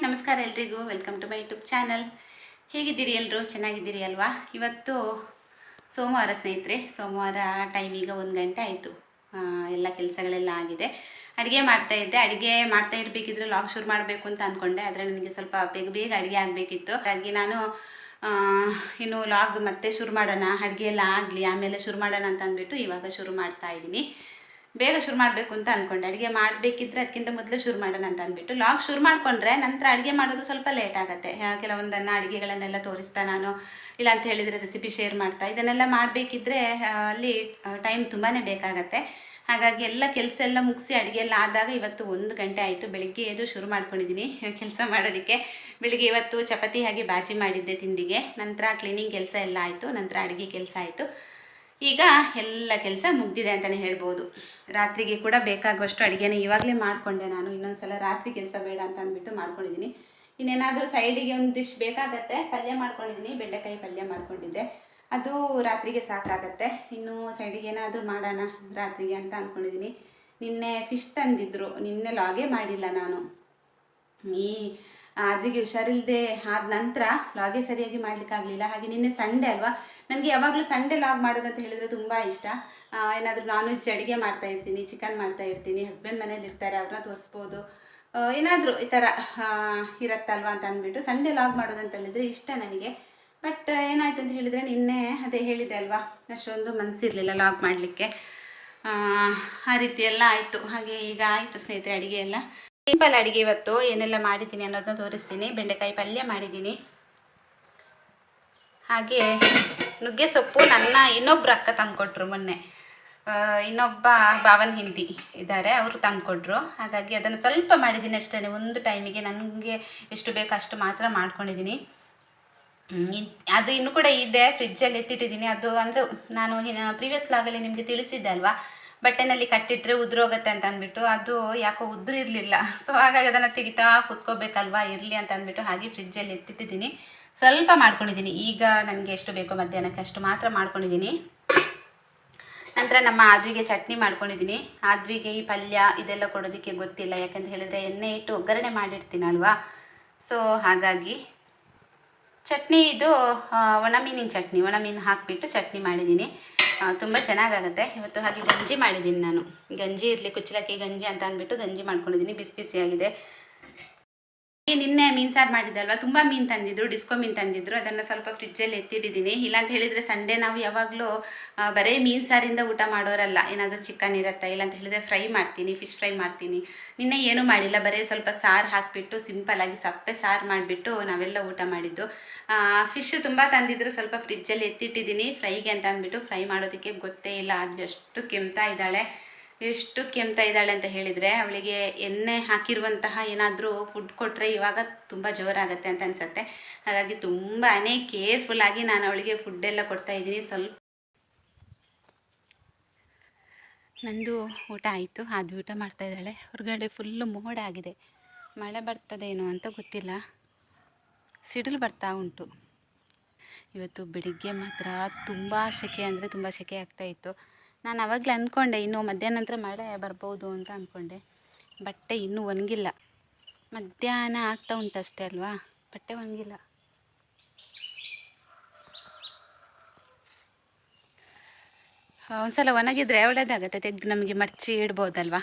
ನಮಸ್ಕಾರ ಎಲ್ರಿಗೂ. Welcome to my YouTube channel. ಹೇಗಿದ್ದೀರಿ ಎಲ್ಲರೂ? ಚೆನ್ನಾಗಿದ್ದೀರಿ ಅಲ್ವಾ? ಇವತ್ತು ಸೋಮವಾರ ಸ್ನೇಹಿತರೆ. ಸೋಮವಾರ ಟೈಮ್ ಈಗ 1 ಗಂಟೆ ಆಯಿತು. ಎಲ್ಲ ಕೆಲಸಗಳೆಲ್ಲ ಆಗಿದೆ. ಅಡುಗೆ ಮಾಡ್ತಾಯಿದ್ದೆ. ಅಡುಗೆ ಮಾಡ್ತಾ ಇರಬೇಕಿದ್ರೆ ಲಾಗ್ ಶುರು ಮಾಡಬೇಕು ಅಂತ ಅಂದ್ಕೊಂಡೆ. ಆದರೆ ನನಗೆ ಸ್ವಲ್ಪ ಬೇಗ ಅಡುಗೆ ಆಗಬೇಕಿತ್ತು. ಹಾಗಾಗಿ ನಾನು ಇನ್ನು ಲಾಗ್ ಮತ್ತೆ ಶುರು ಮಾಡೋಣ, ಅಡುಗೆ ಎಲ್ಲ ಆಗಲಿ ಆಮೇಲೆ ಶುರು ಮಾಡೋಣ ಅಂತ ಅಂದ್ಬಿಟ್ಟು ಇವಾಗ ಶುರು ಮಾಡ್ತಾ ಇದ್ದೀನಿ. ಬೇಗ ಶುರು ಮಾಡಬೇಕು ಅಂತ ಅಂದ್ಕೊಂಡೆ. ಅಡುಗೆ ಮಾಡಬೇಕಿದ್ರೆ ಅದಕ್ಕಿಂತ ಮೊದಲು ಶುರು ಮಾಡೋಣ ಅಂತ ಅಂದ್ಬಿಟ್ಟು ಲಾಗ್ ಶುರು ಮಾಡಿಕೊಂಡ್ರೆ ನಂತರ ಅಡುಗೆ ಮಾಡೋದು ಸ್ವಲ್ಪ ಲೇಟ್ ಆಗುತ್ತೆ. ಕೆಲವೊಂದನ್ನು ಅಡುಗೆಗಳನ್ನೆಲ್ಲ ತೋರಿಸ್ತಾ ನಾನು, ಇಲ್ಲ ಅಂತ ಹೇಳಿದರೆ ರೆಸಿಪಿ ಶೇರ್ ಮಾಡ್ತಾ ಇದನ್ನೆಲ್ಲ ಮಾಡಬೇಕಿದ್ರೆ ಅಲ್ಲಿ ಟೈಮ್ ತುಂಬಾ ಬೇಕಾಗತ್ತೆ. ಹಾಗಾಗಿ ಎಲ್ಲ ಕೆಲಸ ಎಲ್ಲ ಮುಗಿಸಿ ಅಡುಗೆ ಎಲ್ಲ ಆದಾಗ ಇವತ್ತು 1 ಗಂಟೆ ಆಯಿತು. ಬೆಳಿಗ್ಗೆ ಎದ್ದು ಶುರು ಮಾಡ್ಕೊಂಡಿದ್ದೀನಿ ಕೆಲಸ ಮಾಡೋದಕ್ಕೆ. ಬೆಳಿಗ್ಗೆ ಇವತ್ತು ಚಪಾತಿ ಹಾಗೆ ಬಾಜಿ ಮಾಡಿದ್ದೆ ತಿಂಡಿಗೆ. ನಂತರ ಕ್ಲೀನಿಂಗ್ ಕೆಲಸ ಎಲ್ಲ ಆಯಿತು. ನಂತರ ಅಡುಗೆ ಕೆಲಸ ಆಯಿತು. ಈಗ ಎಲ್ಲ ಕೆಲಸ ಮುಗ್ದಿದೆ ಅಂತಲೇ ಹೇಳ್ಬೋದು. ರಾತ್ರಿಗೆ ಕೂಡ ಬೇಕಾಗುವಷ್ಟು ಅಡುಗೆನ ಇವಾಗಲೇ ಮಾಡಿಕೊಂಡೆ ನಾನು. ಇನ್ನೊಂದು ಸಲ ರಾತ್ರಿ ಕೆಲಸ ಬೇಡ ಅಂತ ಅಂದ್ಬಿಟ್ಟು ಮಾಡ್ಕೊಂಡಿದ್ದೀನಿ. ಇನ್ನೇನಾದರೂ ಸೈಡಿಗೆ ಒಂದು ಡಿಶ್ ಬೇಕಾಗತ್ತೆ. ಪಲ್ಯ ಮಾಡ್ಕೊಂಡಿದ್ದೀನಿ, ಬೆಂಡೆಕಾಯಿ ಪಲ್ಯ ಮಾಡ್ಕೊಂಡಿದ್ದೆ. ಅದು ರಾತ್ರಿಗೆ ಸಾಕಾಗತ್ತೆ. ಇನ್ನು ಸೈಡಿಗೆ ಏನಾದರೂ ಮಾಡೋಣ ರಾತ್ರಿಗೆ ಅಂತ ಅಂದ್ಕೊಂಡಿದ್ದೀನಿ. ನಿನ್ನೆ ಫಿಶ್ ತಂದಿದ್ದರು. ನಿನ್ನೆ ಲಾಗೇ ಮಾಡಿಲ್ಲ ನಾನು. ಈ ಅದ್ರಿಗೆ ಹುಷಾರಿಲ್ಲದೆ ಆದ ನಂತರ ಲಾಗೇ ಸರಿಯಾಗಿ ಮಾಡಲಿಕ್ಕಾಗಲಿಲ್ಲ. ಹಾಗೆ ನಿನ್ನೆ ಸಂಡೇ ಅಲ್ವಾ, ನನಗೆ ಯಾವಾಗಲೂ ಸಂಡೇ ಲಾಗ್ ಮಾಡೋದಂತ ಹೇಳಿದರೆ ತುಂಬ ಇಷ್ಟ. ಏನಾದರೂ ನಾನ್ ವೆಜ್ ಅಡುಗೆ ಮಾಡ್ತಾಯಿರ್ತೀನಿ, ಚಿಕನ್ ಮಾಡ್ತಾಯಿರ್ತೀನಿ. ಹಸ್ಬೆಂಡ್ ಮನೇಲಿ ಇರ್ತಾರೆ, ಅವ್ರನ್ನ ತೋರಿಸ್ಬೋದು. ಏನಾದರೂ ಈ ಥರ ಇರುತ್ತಲ್ವ ಅಂತ ಅಂದ್ಬಿಟ್ಟು ಸಂಡೇ ಲಾಗ್ ಮಾಡೋದಂತ ಹೇಳಿದರೆ ಇಷ್ಟ ನನಗೆ. ಬಟ್ ಏನಾಯ್ತು ಅಂತ ಹೇಳಿದರೆ ನಿನ್ನೆ ಅದೇ ಹೇಳಿದೆ ಅಲ್ವಾ, ಅಷ್ಟೊಂದು ಮನಸ್ಸಿರಲಿಲ್ಲ ಲಾಗ್ ಮಾಡಲಿಕ್ಕೆ. ಆ ರೀತಿ ಎಲ್ಲ ಆಯಿತು. ಹಾಗೆ ಈಗ ಆಯಿತು ಸ್ನೇಹಿತರೆ ಅಡುಗೆ ಎಲ್ಲ. ಸಿಂಪಲ್ ಅಡುಗೆ ಇವತ್ತು ಏನೆಲ್ಲ ಮಾಡಿದ್ದೀನಿ ಅನ್ನೋದನ್ನ ತೋರಿಸ್ತೀನಿ. ಬೆಂಡೆಕಾಯಿ ಪಲ್ಯ ಮಾಡಿದ್ದೀನಿ. ಹಾಗೆ ನುಗ್ಗೆ ಸೊಪ್ಪು ನನ್ನ ಇನ್ನೊಬ್ಬರು ಅಕ್ಕ ತಂದುಕೊಟ್ರು ಮೊನ್ನೆ. ಇನ್ನೊಬ್ಬ ಭಾವನ ಹಿಂದಿ ಇದ್ದಾರೆ, ಅವರು ತಂದುಕೊಟ್ರು. ಹಾಗಾಗಿ ಅದನ್ನು ಸ್ವಲ್ಪ ಮಾಡಿದ್ದೀನಿ ಅಷ್ಟೇ. ಒಂದು ಟೈಮಿಗೆ ನನಗೆ ಎಷ್ಟು ಬೇಕೋ ಅಷ್ಟು ಮಾತ್ರ ಮಾಡ್ಕೊಂಡಿದ್ದೀನಿ. ಅದು ಇನ್ನೂ ಕೂಡ ಇದೆ, ಫ್ರಿಜ್ಜಲ್ಲಿ ಎತ್ತಿಟ್ಟಿದ್ದೀನಿ. ಅದು ಅಂದರೆ ನಾನು ಪ್ರೀವಿಯಸ್ ಲಾಗಲ್ಲಿ ನಿಮಗೆ ತಿಳಿಸಿದ್ದೆ ಅಲ್ವಾ, ಬಟ್ಟೆನಲ್ಲಿ ಕಟ್ಟಿಟ್ಟರೆ ಉದುರೋಗುತ್ತೆ ಅಂತ ಅಂದ್ಬಿಟ್ಟು. ಅದು ಯಾಕೋ ಉದುರಿರಲಿಲ್ಲ. ಸೊ ಹಾಗಾಗಿ ಅದನ್ನು ತೆಗಿತಾ ಕೂತ್ಕೋಬೇಕಲ್ವಾ, ಇರಲಿ ಅಂತ ಅಂದ್ಬಿಟ್ಟು ಹಾಗೆ ಫ್ರಿಜ್ಜಲ್ಲಿ ಎತ್ತಿಟ್ಟಿದ್ದೀನಿ. ಸ್ವಲ್ಪ ಮಾಡ್ಕೊಂಡಿದ್ದೀನಿ. ಈಗ ನನಗೆ ಎಷ್ಟು ಬೇಕೋ ಮಧ್ಯಾಹ್ನಕ್ಕೆ ಅಷ್ಟು ಮಾತ್ರ ಮಾಡ್ಕೊಂಡಿದ್ದೀನಿ. ನಂತರ ನಮ್ಮ ಆದ್ವಿಗೆ ಚಟ್ನಿ ಮಾಡ್ಕೊಂಡಿದ್ದೀನಿ. ಆದ್ವಿಗೆ ಈ ಪಲ್ಯ ಇದೆಲ್ಲ ಕೊಡೋದಕ್ಕೆ ಗೊತ್ತಿಲ್ಲ, ಯಾಕಂತ ಹೇಳಿದರೆ ಎಣ್ಣೆ ಇಟ್ಟು ಒಗ್ಗರಣೆ ಮಾಡಿರ್ತೀನಲ್ವಾ. ಸೊ ಹಾಗಾಗಿ ಚಟ್ನಿ ಇದು ಒಣಮೀನಿನ ಚಟ್ನಿ, ಒಣಮೀನು ಹಾಕಿಬಿಟ್ಟು ಚಟ್ನಿ ಮಾಡಿದ್ದೀನಿ. ತುಂಬ ಚೆನ್ನಾಗಾಗುತ್ತೆ ಇವತ್ತು. ಹಾಗೆ ಗಂಜಿ ಮಾಡಿದ್ದೀನಿ ನಾನು. ಗಂಜಿ ಇರಲಿ, ಕುಚ್ಚಲಕ್ಕಿ ಗಂಜಿ ಅಂತ ಅಂದ್ಬಿಟ್ಟು ಗಂಜಿ ಮಾಡ್ಕೊಂಡಿದ್ದೀನಿ. ಬಿಸಿ ಬಿಸಿಯಾಗಿದೆ. ನಿನ್ನೆ ಮೀನು ಸಾರು ಮಾಡಿದ್ದಲ್ವ, ತುಂಬ ಮೀನು ತಂದಿದ್ರು, ಡಿಸ್ಕೋ ಮೀನು ತಂದಿದ್ರು. ಅದನ್ನು ಸ್ವಲ್ಪ ಫ್ರಿಜ್ಜಲ್ಲಿ ಎತ್ತಿಟ್ಟಿದ್ದೀನಿ. ಇಲ್ಲಾಂತ ಹೇಳಿದರೆ ಸಂಡೇ ನಾವು ಯಾವಾಗಲೂ ಬರೀ ಮೀನು ಸಾರಿಂದ ಊಟ ಮಾಡೋರಲ್ಲ. ಏನಾದರೂ ಚಿಕನ್ ಇರುತ್ತೆ, ಇಲ್ಲಾಂತ ಹೇಳಿದರೆ ಫ್ರೈ ಮಾಡ್ತೀನಿ, ಫಿಶ್ ಫ್ರೈ ಮಾಡ್ತೀನಿ. ನಿನ್ನೆ ಏನೂ ಮಾಡಿಲ್ಲ, ಬರೀ ಸ್ವಲ್ಪ ಸಾರು ಹಾಕಿಬಿಟ್ಟು ಸಿಂಪಲ್ಲಾಗಿ ಸಪ್ಪೆ ಸಾರು ಮಾಡಿಬಿಟ್ಟು ನಾವೆಲ್ಲ ಊಟ ಮಾಡಿದ್ದು. ಫಿಶ್ ತುಂಬ ತಂದಿದ್ರು, ಸ್ವಲ್ಪ ಫ್ರಿಜ್ಜಲ್ಲಿ ಎತ್ತಿಟ್ಟಿದ್ದೀನಿ ಫ್ರೈಗೆ ಅಂತ ಅಂದ್ಬಿಟ್ಟು. ಫ್ರೈ ಮಾಡೋದಕ್ಕೆ ಗೊತ್ತೇ ಇಲ್ಲ, ಅದು ಎಷ್ಟು ಕೆಮ್ತಾ ಇದ್ದಾಳೆ. ಎಷ್ಟು ಕೆಮ್ತಾ ಇದ್ದಾಳೆ ಅಂತ ಹೇಳಿದರೆ, ಅವಳಿಗೆ ಎಣ್ಣೆ ಹಾಕಿರುವಂತಹ ಏನಾದರೂ ಫುಡ್ ಕೊಟ್ಟರೆ ಇವಾಗ ತುಂಬ ಜೋರಾಗುತ್ತೆ ಅಂತ ಅನಿಸುತ್ತೆ. ಹಾಗಾಗಿ ತುಂಬಾ ಕೇರ್ಫುಲ್ಲಾಗಿ ನಾನು ಅವಳಿಗೆ ಫುಡ್ಡೆಲ್ಲ ಕೊಡ್ತಾಯಿದ್ದೀನಿ. ಸ್ವಲ್ಪ ನಂದು ಊಟ ಆಯಿತು, ಅದು ಊಟ ಮಾಡ್ತಾಯಿದ್ದಾಳೆ. ಹೊರಗಡೆ ಫುಲ್ಲು ಮೋಡ ಆಗಿದೆ, ಮಳೆ ಬರ್ತದೇನೋ ಅಂತ ಗೊತ್ತಿಲ್ಲ. ಸಿಡಿಲು ಬರ್ತಾ ಉಂಟು. ಇವತ್ತು ಬೆಳಿಗ್ಗೆ ಮಾತ್ರ ತುಂಬ ಸೆಕೆ ಅಂದರೆ ತುಂಬ ಸೆಕೆ ಆಗ್ತಾಯಿತ್ತು. ನಾನು ಆವಾಗಲೇ ಅಂದ್ಕೊಂಡೆ ಇನ್ನೂ ಮಧ್ಯಾಹ್ನ ನಂತರ ಮಳೆ ಬರ್ಬೋದು ಅಂತ ಅಂದ್ಕೊಂಡೆ. ಬಟ್ಟೆ ಇನ್ನೂ ಒಣಗಿಲ್ಲ. ಮಧ್ಯಾಹ್ನ ಆಗ್ತಾ ಉಂಟಷ್ಟೇ ಅಲ್ವಾ, ಬಟ್ಟೆ ಒಣಗಿಲ್ಲ. ಒಂದ್ಸಲ ಒಣಗಿದ್ರೆ ಒಳ್ಳೆಯದಾಗತ್ತೆ, ತೆಗೆದು ನಮಗೆ ಮರ್ಚಿ ಇಡ್ಬೋದಲ್ವ.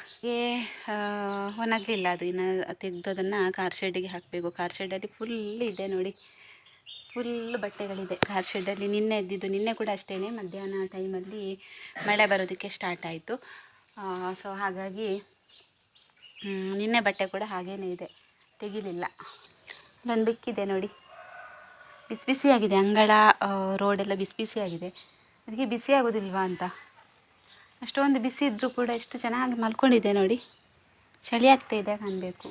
ಒಣಗಲಿಲ್ಲ ಅದು. ಇನ್ನು ತೆಗೆದು ಅದನ್ನು ಕಾರ್ ಶೆಡ್ಡಿಗೆ ಹಾಕಬೇಕು. ಕಾರ್ ಶೆಡ್ಡಲ್ಲಿ ಫುಲ್ ಇದೆ ನೋಡಿ, ಫುಲ್ ಬಟ್ಟೆಗಳಿದೆ ಕಾರ್ ಶೆಡ್ಡಲ್ಲಿ. ನಿನ್ನೆ ಎದ್ದಿದ್ದು, ನಿನ್ನೆ ಕೂಡ ಅಷ್ಟೇ ಮಧ್ಯಾಹ್ನ ಟೈಮಲ್ಲಿ ಮಳೆ ಬರೋದಕ್ಕೆ ಸ್ಟಾರ್ಟ್ ಆಯಿತು. ಸೊ ಹಾಗಾಗಿ ನಿನ್ನೆ ಬಟ್ಟೆ ಕೂಡ ಹಾಗೇ ಇದೆ, ತೆಗಿಲಿಲ್ಲ. ಅಲ್ಲೊಂದು ಬೆಕ್ಕಿದೆ ನೋಡಿ, ಬಿಸಿ ಬಿಸಿಯಾಗಿದೆ. ಅಂಗಳ ರೋಡೆಲ್ಲ ಬಿಸಿ ಬಿಸಿಯಾಗಿದೆ. ಅದಕ್ಕೆ ಬಿಸಿ ಆಗೋದಿಲ್ವಾ ಅಂತ. ಅಷ್ಟೊಂದು ಬಿಸಿ ಇದ್ದರೂ ಕೂಡ ಎಷ್ಟು ಚೆನ್ನಾಗಿ ಮಲ್ಕೊಂಡಿದೆ ನೋಡಿ. ಚಳಿ ಆಗ್ತಾಯಿದೆ ಕಾಣಬೇಕು.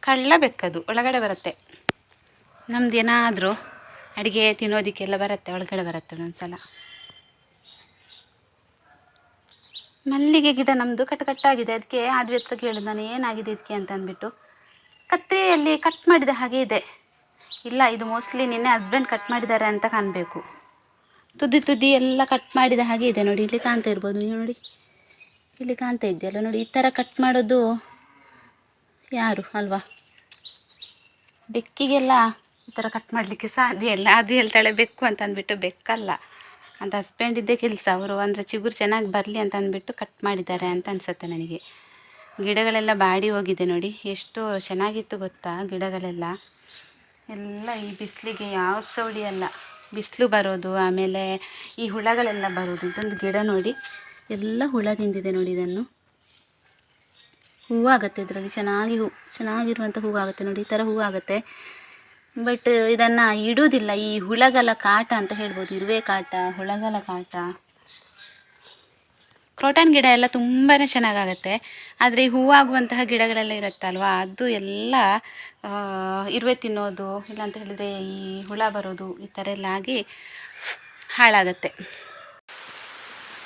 ಕಳ್ಳ ಬೆಕ್ಕದು, ಒಳಗಡೆ ಬರುತ್ತೆ. ನಮ್ದು ಏನಾದರೂ ಅಡುಗೆ ತಿನ್ನೋದಕ್ಕೆಲ್ಲ ಬರುತ್ತೆ, ಒಳಗಡೆ ಬರುತ್ತೆ ಒಂದ್ಸಲ. ಮಲ್ಲಿಗೆ ಗಿಡ ನಮ್ಮದು ಕಟ್ಟಾಗಿದೆ. ಅದಕ್ಕೆ ಆದ್ವಿ ಹತ್ರ ಕೇಳಿದ ನಾನು, ಏನಾಗಿದೆ ಇದಕ್ಕೆ ಅಂತ ಅಂದ್ಬಿಟ್ಟು. ಕತ್ರಿಯಲ್ಲಿ ಕಟ್ ಮಾಡಿದ ಹಾಗೆ ಇದೆ. ಇಲ್ಲ, ಇದು ಮೋಸ್ಟ್ಲಿ ನಿನ್ನೆ ಹಸ್ಬೆಂಡ್ ಕಟ್ ಮಾಡಿದ್ದಾರೆ ಅಂತ ಕಾಣಬೇಕು. ತುದಿ ಎಲ್ಲ ಕಟ್ ಮಾಡಿದ ಹಾಗೆ ಇದೆ ನೋಡಿ. ಇಲ್ಲಿ ಕಾಣ್ತಾ ಇರ್ಬೋದು ನೀವು ನೋಡಿ, ಇಲ್ಲಿ ಕಾಣ್ತಾ ಇದೆಯಲ್ಲ ನೋಡಿ. ಈ ಥರ ಕಟ್ ಮಾಡೋದು ಯಾರು ಅಲ್ವಾ, ಬೆಕ್ಕಿಗೆಲ್ಲ ಈ ಥರ ಕಟ್ ಮಾಡಲಿಕ್ಕೆ ಸಾಧ್ಯ ಇಲ್ಲ. ಅದು ಹೇಳ್ತಾಳೆ ಬೆಕ್ಕು ಅಂತ ಅಂದ್ಬಿಟ್ಟು, ಬೆಕ್ಕಲ್ಲ ಅಂತ ಹಸ್ಬೆಂಡ್ ಇದ್ದೇ ಕೆಲಸ. ಅವರು ಅಂದರೆ ಚಿಗುರು ಚೆನ್ನಾಗಿ ಬರಲಿ ಅಂತ ಅಂದ್ಬಿಟ್ಟು ಕಟ್ ಮಾಡಿದ್ದಾರೆ ಅಂತ ಅನಿಸುತ್ತೆ ನನಗೆ. ಗಿಡಗಳೆಲ್ಲ ಬಾಡಿ ಹೋಗಿದೆ ನೋಡಿ, ಎಷ್ಟು ಚೆನ್ನಾಗಿತ್ತು ಗೊತ್ತಾ ಗಿಡಗಳೆಲ್ಲ. ಎಲ್ಲ ಈ ಬಿಸಿಲಿಗೆ ಯಾವ್ದು ಸಹ ಉಳಿಯಲ್ಲ, ಬಿಸಿಲು ಬರೋದು, ಆಮೇಲೆ ಈ ಹುಳಗಳೆಲ್ಲ ಬರೋದು. ಇದೊಂದು ಗಿಡ ನೋಡಿ, ಎಲ್ಲ ಹುಳ ತಿಂದಿದೆ ನೋಡಿ ಇದನ್ನು. ಹೂವಾಗುತ್ತೆ ಇದರಲ್ಲಿ, ಚೆನ್ನಾಗಿರುವಂಥ ಹೂವಾಗುತ್ತೆ ನೋಡಿ, ಈ ಥರ ಹೂವಾಗುತ್ತೆ. ಬಟ್ ಇದನ್ನು ಇಡೋದಿಲ್ಲ, ಈ ಹುಳಗಳ ಕಾಟ ಅಂತ ಹೇಳ್ಬೋದು, ಇರುವೆ ಕಾಟ, ಹುಳಗಳ ಕಾಟ. ಕ್ರೋಟನ್ ಗಿಡ ಎಲ್ಲ ತುಂಬಾ ಚೆನ್ನಾಗಾಗುತ್ತೆ. ಆದರೆ ಈ ಹೂವಾಗುವಂತಹ ಗಿಡಗಳೆಲ್ಲ ಇರುತ್ತಲ್ವ, ಅದು ಎಲ್ಲ ಇರುವೆ ತಿನ್ನೋದು, ಇಲ್ಲಾಂತ ಹೇಳಿದರೆ ಈ ಹುಳ ಬರೋದು, ಈ ಥರ ಎಲ್ಲ ಆಗಿ ಹಾಳಾಗುತ್ತೆ.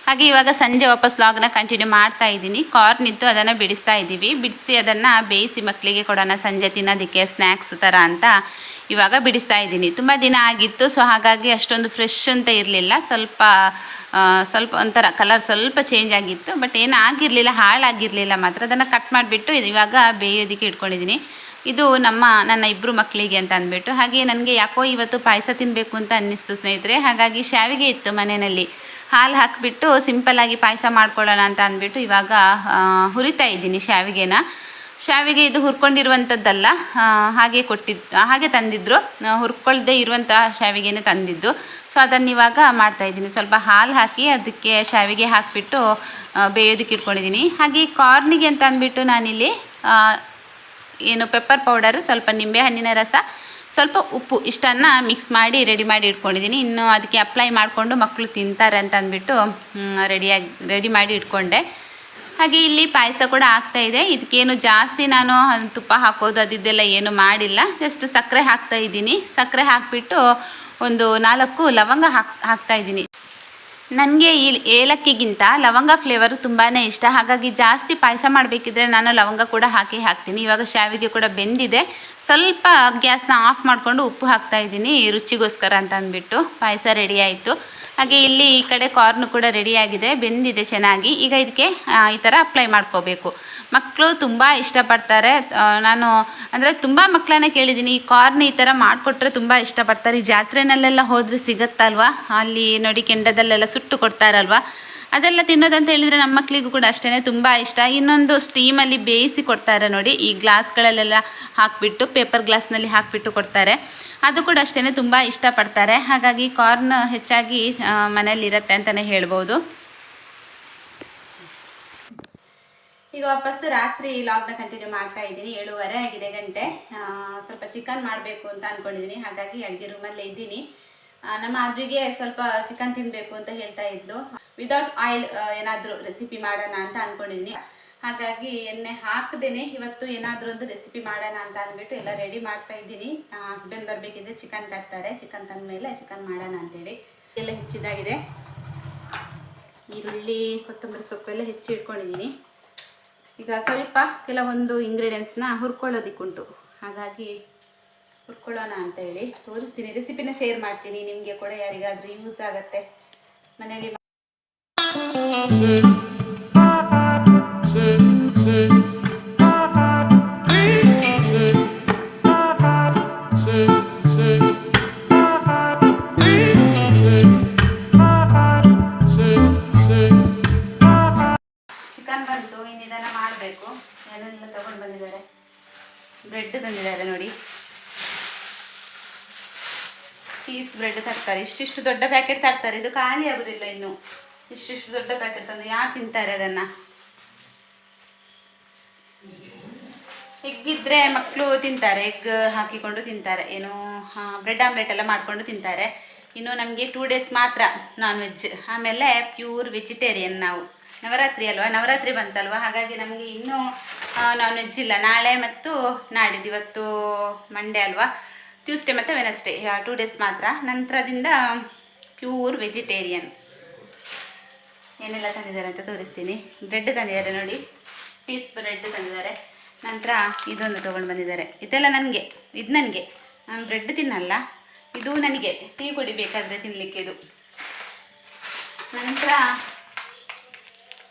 ಹಾಗೆ ಇವಾಗ ಸಂಜೆ ವಾಪಸ್ ವ್ಲಾಗ್ನ ಕಂಟಿನ್ಯೂ ಮಾಡ್ತಾ ಇದ್ದೀನಿ. ಕಾರ್ನ್ ಇತ್ತು, ಅದನ್ನು ಬಿಡಿಸ್ತಾ ಇದ್ದೀವಿ. ಬಿಡಿಸಿ ಅದನ್ನು ಬೇಯಿಸಿ ಮಕ್ಕಳಿಗೆ ಕೊಡೋಣ ಸಂಜೆ ತಿನ್ನೋದಕ್ಕೆ ಸ್ನ್ಯಾಕ್ಸ್ ಥರ ಅಂತ ಇವಾಗ ಬಿಡಿಸ್ತಾ ಇದ್ದೀನಿ. ತುಂಬ ದಿನ ಆಗಿತ್ತು, ಸೊ ಹಾಗಾಗಿ ಅಷ್ಟೊಂದು ಫ್ರೆಶ್ ಅಂತ ಇರಲಿಲ್ಲ. ಸ್ವಲ್ಪ ಒಂಥರ ಕಲರ್ ಸ್ವಲ್ಪ ಚೇಂಜ್ ಆಗಿತ್ತು, ಬಟ್ ಏನು ಆಗಿರಲಿಲ್ಲ, ಹಾಳಾಗಿರಲಿಲ್ಲ ಮಾತ್ರ. ಅದನ್ನು ಕಟ್ ಮಾಡಿಬಿಟ್ಟು ಇವಾಗ ಬೇಯೋದಕ್ಕೆ ಇಟ್ಕೊಂಡಿದ್ದೀನಿ. ಇದು ನನ್ನ ಇಬ್ಬರು ಮಕ್ಕಳಿಗೆ ಅಂತ ಅಂದ್ಬಿಟ್ಟು. ಹಾಗೆ ನನಗೆ ಯಾಕೋ ಇವತ್ತು ಪಾಯಸ ತಿನ್ನಬೇಕು ಅಂತ ಅನ್ನಿಸ್ತು ಸ್ನೇಹಿತರೆ. ಹಾಗಾಗಿ ಶಾವಿಗೆ ಇತ್ತು ಮನೆಯಲ್ಲಿ, ಹಾಲು ಹಾಕಿಬಿಟ್ಟು ಸಿಂಪಲ್ಲಾಗಿ ಪಾಯಸ ಮಾಡ್ಕೊಳ್ಳೋಣ ಅಂತ ಅಂದ್ಬಿಟ್ಟು ಇವಾಗ ಹುರಿತಾ ಇದ್ದೀನಿ ಶಾವಿಗೆ. ಇದು ಹುರ್ಕೊಂಡಿರುವಂಥದ್ದಲ್ಲ, ಹಾಗೆ ತಂದಿದ್ರು, ಹುರ್ಕೊಳ್ದೇ ಇರುವಂಥ ಶಾವಿಗೆನೇ ತಂದಿದ್ದು. ಸೊ ಅದನ್ನು ಇವಾಗ ಮಾಡ್ತಾಯಿದ್ದೀನಿ. ಸ್ವಲ್ಪ ಹಾಲು ಹಾಕಿ ಅದಕ್ಕೆ ಶಾವಿಗೆ ಹಾಕಿಬಿಟ್ಟು ಬೇಯೋದಕ್ಕೆ ಇಟ್ಕೊಂಡಿದ್ದೀನಿ. ಹಾಗೆ ಕಾರ್ನಿಗೆ ಅಂತ ಅಂದ್ಬಿಟ್ಟು ನಾನಿಲ್ಲಿ ಪೆಪ್ಪರ್ ಪೌಡರು, ಸ್ವಲ್ಪ ನಿಂಬೆ ಹಣ್ಣಿನ ರಸ, ಸ್ವಲ್ಪ ಉಪ್ಪು ಇಷ್ಟನ್ನು ಮಿಕ್ಸ್ ಮಾಡಿ ರೆಡಿ ಮಾಡಿ ಇಟ್ಕೊಂಡಿದ್ದೀನಿ. ಇನ್ನು ಅದಕ್ಕೆ ಅಪ್ಲೈ ಮಾಡಿಕೊಂಡು ಮಕ್ಕಳು ತಿಂತಾರೆ ಅಂತ ಅಂದ್ಬಿಟ್ಟು ರೆಡಿ ಮಾಡಿ ಇಟ್ಕೊಂಡೆ. ಹಾಗೆ ಇಲ್ಲಿ ಪಾಯಸ ಕೂಡ ಆಗ್ತಾಯಿದೆ. ಇದಕ್ಕೇನು ಜಾಸ್ತಿ ನಾನು ತುಪ್ಪ ಹಾಕೋದು ಅದಿದ್ದೆಲ್ಲ ಏನು ಮಾಡಿಲ್ಲ, ಜಸ್ಟ್ ಸಕ್ಕರೆ ಹಾಕ್ತಾಯಿದ್ದೀನಿ. ಸಕ್ಕರೆ ಹಾಕಿಬಿಟ್ಟು ಒಂದು 4 ಲವಂಗ ಹಾಕ್ತಾಯಿದ್ದೀನಿ. ನನಗೆ ಈ ಏಲಕ್ಕಿಗಿಂತ ಲವಂಗ ಫ್ಲೇವರು ತುಂಬಾ ಇಷ್ಟ. ಹಾಗಾಗಿ ಜಾಸ್ತಿ ಪಾಯಸ ಮಾಡಬೇಕಿದ್ರೆ ನಾನು ಲವಂಗ ಕೂಡ ಹಾಕ್ತೀನಿ. ಇವಾಗ ಶಾವಿಗೆ ಕೂಡ ಬೆಂದಿದೆ, ಸ್ವಲ್ಪ ಗ್ಯಾಸ್ನ ಆಫ್ ಮಾಡಿಕೊಂಡು ಉಪ್ಪು ಹಾಕ್ತಾಯಿದ್ದೀನಿ ರುಚಿಗೋಸ್ಕರ ಅಂತ ಅಂದ್ಬಿಟ್ಟು. ಪಾಯಸ ರೆಡಿ ಆಯಿತು. ಹಾಗೆ ಇಲ್ಲಿ ಈ ಕಡೆ ಕಾರ್ನ್ ಕೂಡ ರೆಡಿಯಾಗಿದೆ, ಬೆಂದಿದೆ ಚೆನ್ನಾಗಿ. ಈಗ ಇದಕ್ಕೆ ಈ ಥರ ಅಪ್ಲೈ ಮಾಡ್ಕೋಬೇಕು. ಮಕ್ಕಳು ತುಂಬ ಇಷ್ಟಪಡ್ತಾರೆ. ನಾನು ಅಂದರೆ ತುಂಬ ಮಕ್ಕಳನ್ನ ಕೇಳಿದ್ದೀನಿ, ಈ ಕಾರ್ನ್ ಈ ಥರ ಮಾಡಿಕೊಟ್ರೆ ತುಂಬ ಇಷ್ಟಪಡ್ತಾರೆ. ಈ ಜಾತ್ರೆನಲ್ಲೆಲ್ಲ ಹೋದರೆ ಸಿಗುತ್ತಲ್ವ, ಅಲ್ಲಿ ನೋಡಿ ಕೆಂಡದಲ್ಲೆಲ್ಲ ಸುಟ್ಟು ಕೊಡ್ತಾರಲ್ವ, ಅದೆಲ್ಲ ತಿನ್ನೋದಂತ ಹೇಳಿದರೆ ನಮ್ಮ ಮಕ್ಕಳಿಗೂ ಕೂಡ ಅಷ್ಟೇ ತುಂಬ ಇಷ್ಟ. ಇನ್ನೊಂದು ಸ್ಟೀಮಲ್ಲಿ ಬೇಯಿಸಿ ಕೊಡ್ತಾರೆ ನೋಡಿ, ಈ ಗ್ಲಾಸ್ಗಳಲ್ಲೆಲ್ಲ ಹಾಕಿಬಿಟ್ಟು, ಪೇಪರ್ ಗ್ಲಾಸ್ನಲ್ಲಿ ಹಾಕಿಬಿಟ್ಟು ಕೊಡ್ತಾರೆ, ಅದು ಕೂಡ ಅಷ್ಟೇ ತುಂಬ ಇಷ್ಟಪಡ್ತಾರೆ. ಹಾಗಾಗಿ ಕಾರ್ನ್ ಹೆಚ್ಚಾಗಿ ಮನೆಯಲ್ಲಿರುತ್ತೆ ಅಂತಲೇ ಹೇಳ್ಬೋದು. ಈಗ ವಾಪಸ್ ರಾತ್ರಿ ಲಾಗ್ನ ಕಂಟಿನ್ಯೂ ಮಾಡ್ತಾ ಇದ್ದೀನಿ. 7:30 ಆಗಿದೆ ಗಂಟೆ. ಸ್ವಲ್ಪ ಚಿಕನ್ ಮಾಡಬೇಕು ಅಂತ ಅಂದ್ಕೊಂಡಿದ್ದೀನಿ. ಹಾಗಾಗಿ ಅಡುಗೆ ರೂಮಲ್ಲೇ ಇದ್ದೀನಿ. ನಮ್ಮ ಅದ್ವಿಗೆ ಸ್ವಲ್ಪ ಚಿಕನ್ ತಿನ್ನಬೇಕು ಅಂತ ಹೇಳ್ತಾ ಇದ್ಲು. ವಿದೌಟ್ ಆಯಿಲ್ ಏನಾದರೂ ರೆಸಿಪಿ ಮಾಡೋಣ ಅಂತ ಅಂದ್ಕೊಂಡಿದ್ದೀನಿ. ಹಾಗಾಗಿ ಎಣ್ಣೆ ಹಾಕದೇನೆ ಇವತ್ತು ಏನಾದರೂ ಒಂದು ರೆಸಿಪಿ ಮಾಡೋಣ ಅಂತ ಅಂದ್ಬಿಟ್ಟು ಎಲ್ಲ ರೆಡಿ ಮಾಡ್ತಾ ಇದ್ದೀನಿ. ಹಸ್ಬೆಂಡ್ ಬರಬೇಕಿದ್ರೆ ಚಿಕನ್ ತರ್ತಾರೆ, ಚಿಕನ್ ತಂದ ಮೇಲೆ ಚಿಕನ್ ಮಾಡೋಣ ಅಂತೇಳಿ ಎಲ್ಲ ಹೆಚ್ಚಿದಾಗಿದೆ. ಈರುಳ್ಳಿ, ಕೊತ್ತಂಬರಿ ಸೊಪ್ಪೆಲ್ಲ ಹೆಚ್ಚಿ ಇಟ್ಕೊಂಡಿದ್ದೀನಿ. ಈಗ ಸ್ವಲ್ಪ ಕೆಲವೊಂದು ಇಂಗ್ರೀಡಿಯೆಂಟ್ಸ್ನ ಹುರ್ಕೊಳ್ಳೋದಿಕ್ಕುಂಟು, ಹಾಗಾಗಿ ಹುರ್ಕೊಳ್ಳೋಣ ಅಂತೇಳಿ ತೋರಿಸ್ತೀನಿ. ರೆಸಿಪಿನ ಶೇರ್ ಮಾಡ್ತೀನಿ, ನಿಮಗೆ ಕೂಡ ಯಾರಿಗಾದರೂ ಯೂಸ್ ಆಗುತ್ತೆ ಮನೆಯಲ್ಲಿ. ಚಿಕನ್ ಬಂತು, ಇನ್ನು ಇದನ್ನು ಮಾಡಬೇಕು. ಏನೆಲ್ಲ ತಗೊಂಡು ಬಂದಿದ್ದಾರೆ, ಬ್ರೆಡ್ ತಂದಿದ್ದಾರೆ ನೋಡಿ, ಪೀಸ್ ಬ್ರೆಡ್ ತರ್ತಾರೆ. ಇಷ್ಟಿಷ್ಟು ದೊಡ್ಡ ಪ್ಯಾಕೆಟ್ ತರ್ತಾರೆ, ಇದು ಖಾಲಿ ಆಗೋದಿಲ್ಲ. ಇನ್ನು ಇಷ್ಟಿಷ್ಟು ದೊಡ್ಡ ಪ್ಯಾಕೆಟ್ ತಂದು ಯಾರು ತಿಂತಾರೆ ಅದನ್ನು? ಎಗ್ ಇದ್ದರೆ ಮಕ್ಕಳು ತಿಂತಾರೆ, ಎಗ್ ಹಾಕಿಕೊಂಡು ತಿಂತಾರೆ, ಏನು ಬ್ರೆಡ್ ಆಮ್ಲೆಟ್ ಎಲ್ಲ ಮಾಡಿಕೊಂಡು ತಿಂತಾರೆ. ಇನ್ನು ನಮಗೆ 2 ಡೇಸ್ ಮಾತ್ರ ನಾನ್ ವೆಜ್, ಆಮೇಲೆ ಪ್ಯೂರ್ ವೆಜಿಟೇರಿಯನ್. ನಾವು ನವರಾತ್ರಿ ಅಲ್ವಾ, ನವರಾತ್ರಿ ಬಂತಲ್ವ, ಹಾಗಾಗಿ ನಮಗೆ ಇನ್ನೂ ನಾನ್ ವೆಜ್ ಇಲ್ಲ. ನಾಳೆ ಮತ್ತು ನಾಡಿದ್ದು, ಇವತ್ತು ಮಂಡೇ ಅಲ್ವಾ, ಟ್ಯೂಸ್ಡೇ ಮತ್ತು ವೆನಸ್ಡೇ 2 ಡೇಸ್ ಮಾತ್ರ. ನಂತರದಿಂದ ಪ್ಯೂರ್ ವೆಜಿಟೇರಿಯನ್. ಏನೆಲ್ಲ ತಂದಿದ್ದಾರೆ ಅಂತ ತೋರಿಸ್ತೀನಿ. ಬ್ರೆಡ್ ತಂದಿದ್ದಾರೆ ನೋಡಿ, ಪೀಸ್ ಬ್ರೆಡ್ ತಂದಿದ್ದಾರೆ. ನಂತರ ಇದೊಂದು ತೊಗೊಂಡು ಬಂದಿದ್ದಾರೆ. ಇದೆಲ್ಲ ನನಗೆ, ಇದು ನನಗೆ, ನಾನು ಬ್ರೆಡ್ ತಿನ್ನಲ್ಲ, ಇದು ನನಗೆ ಟೀ ಕುಡಿಬೇಕಾದ್ರೆ ತಿನ್ನಲಿಕ್ಕೆ ಇದು. ನಂತರ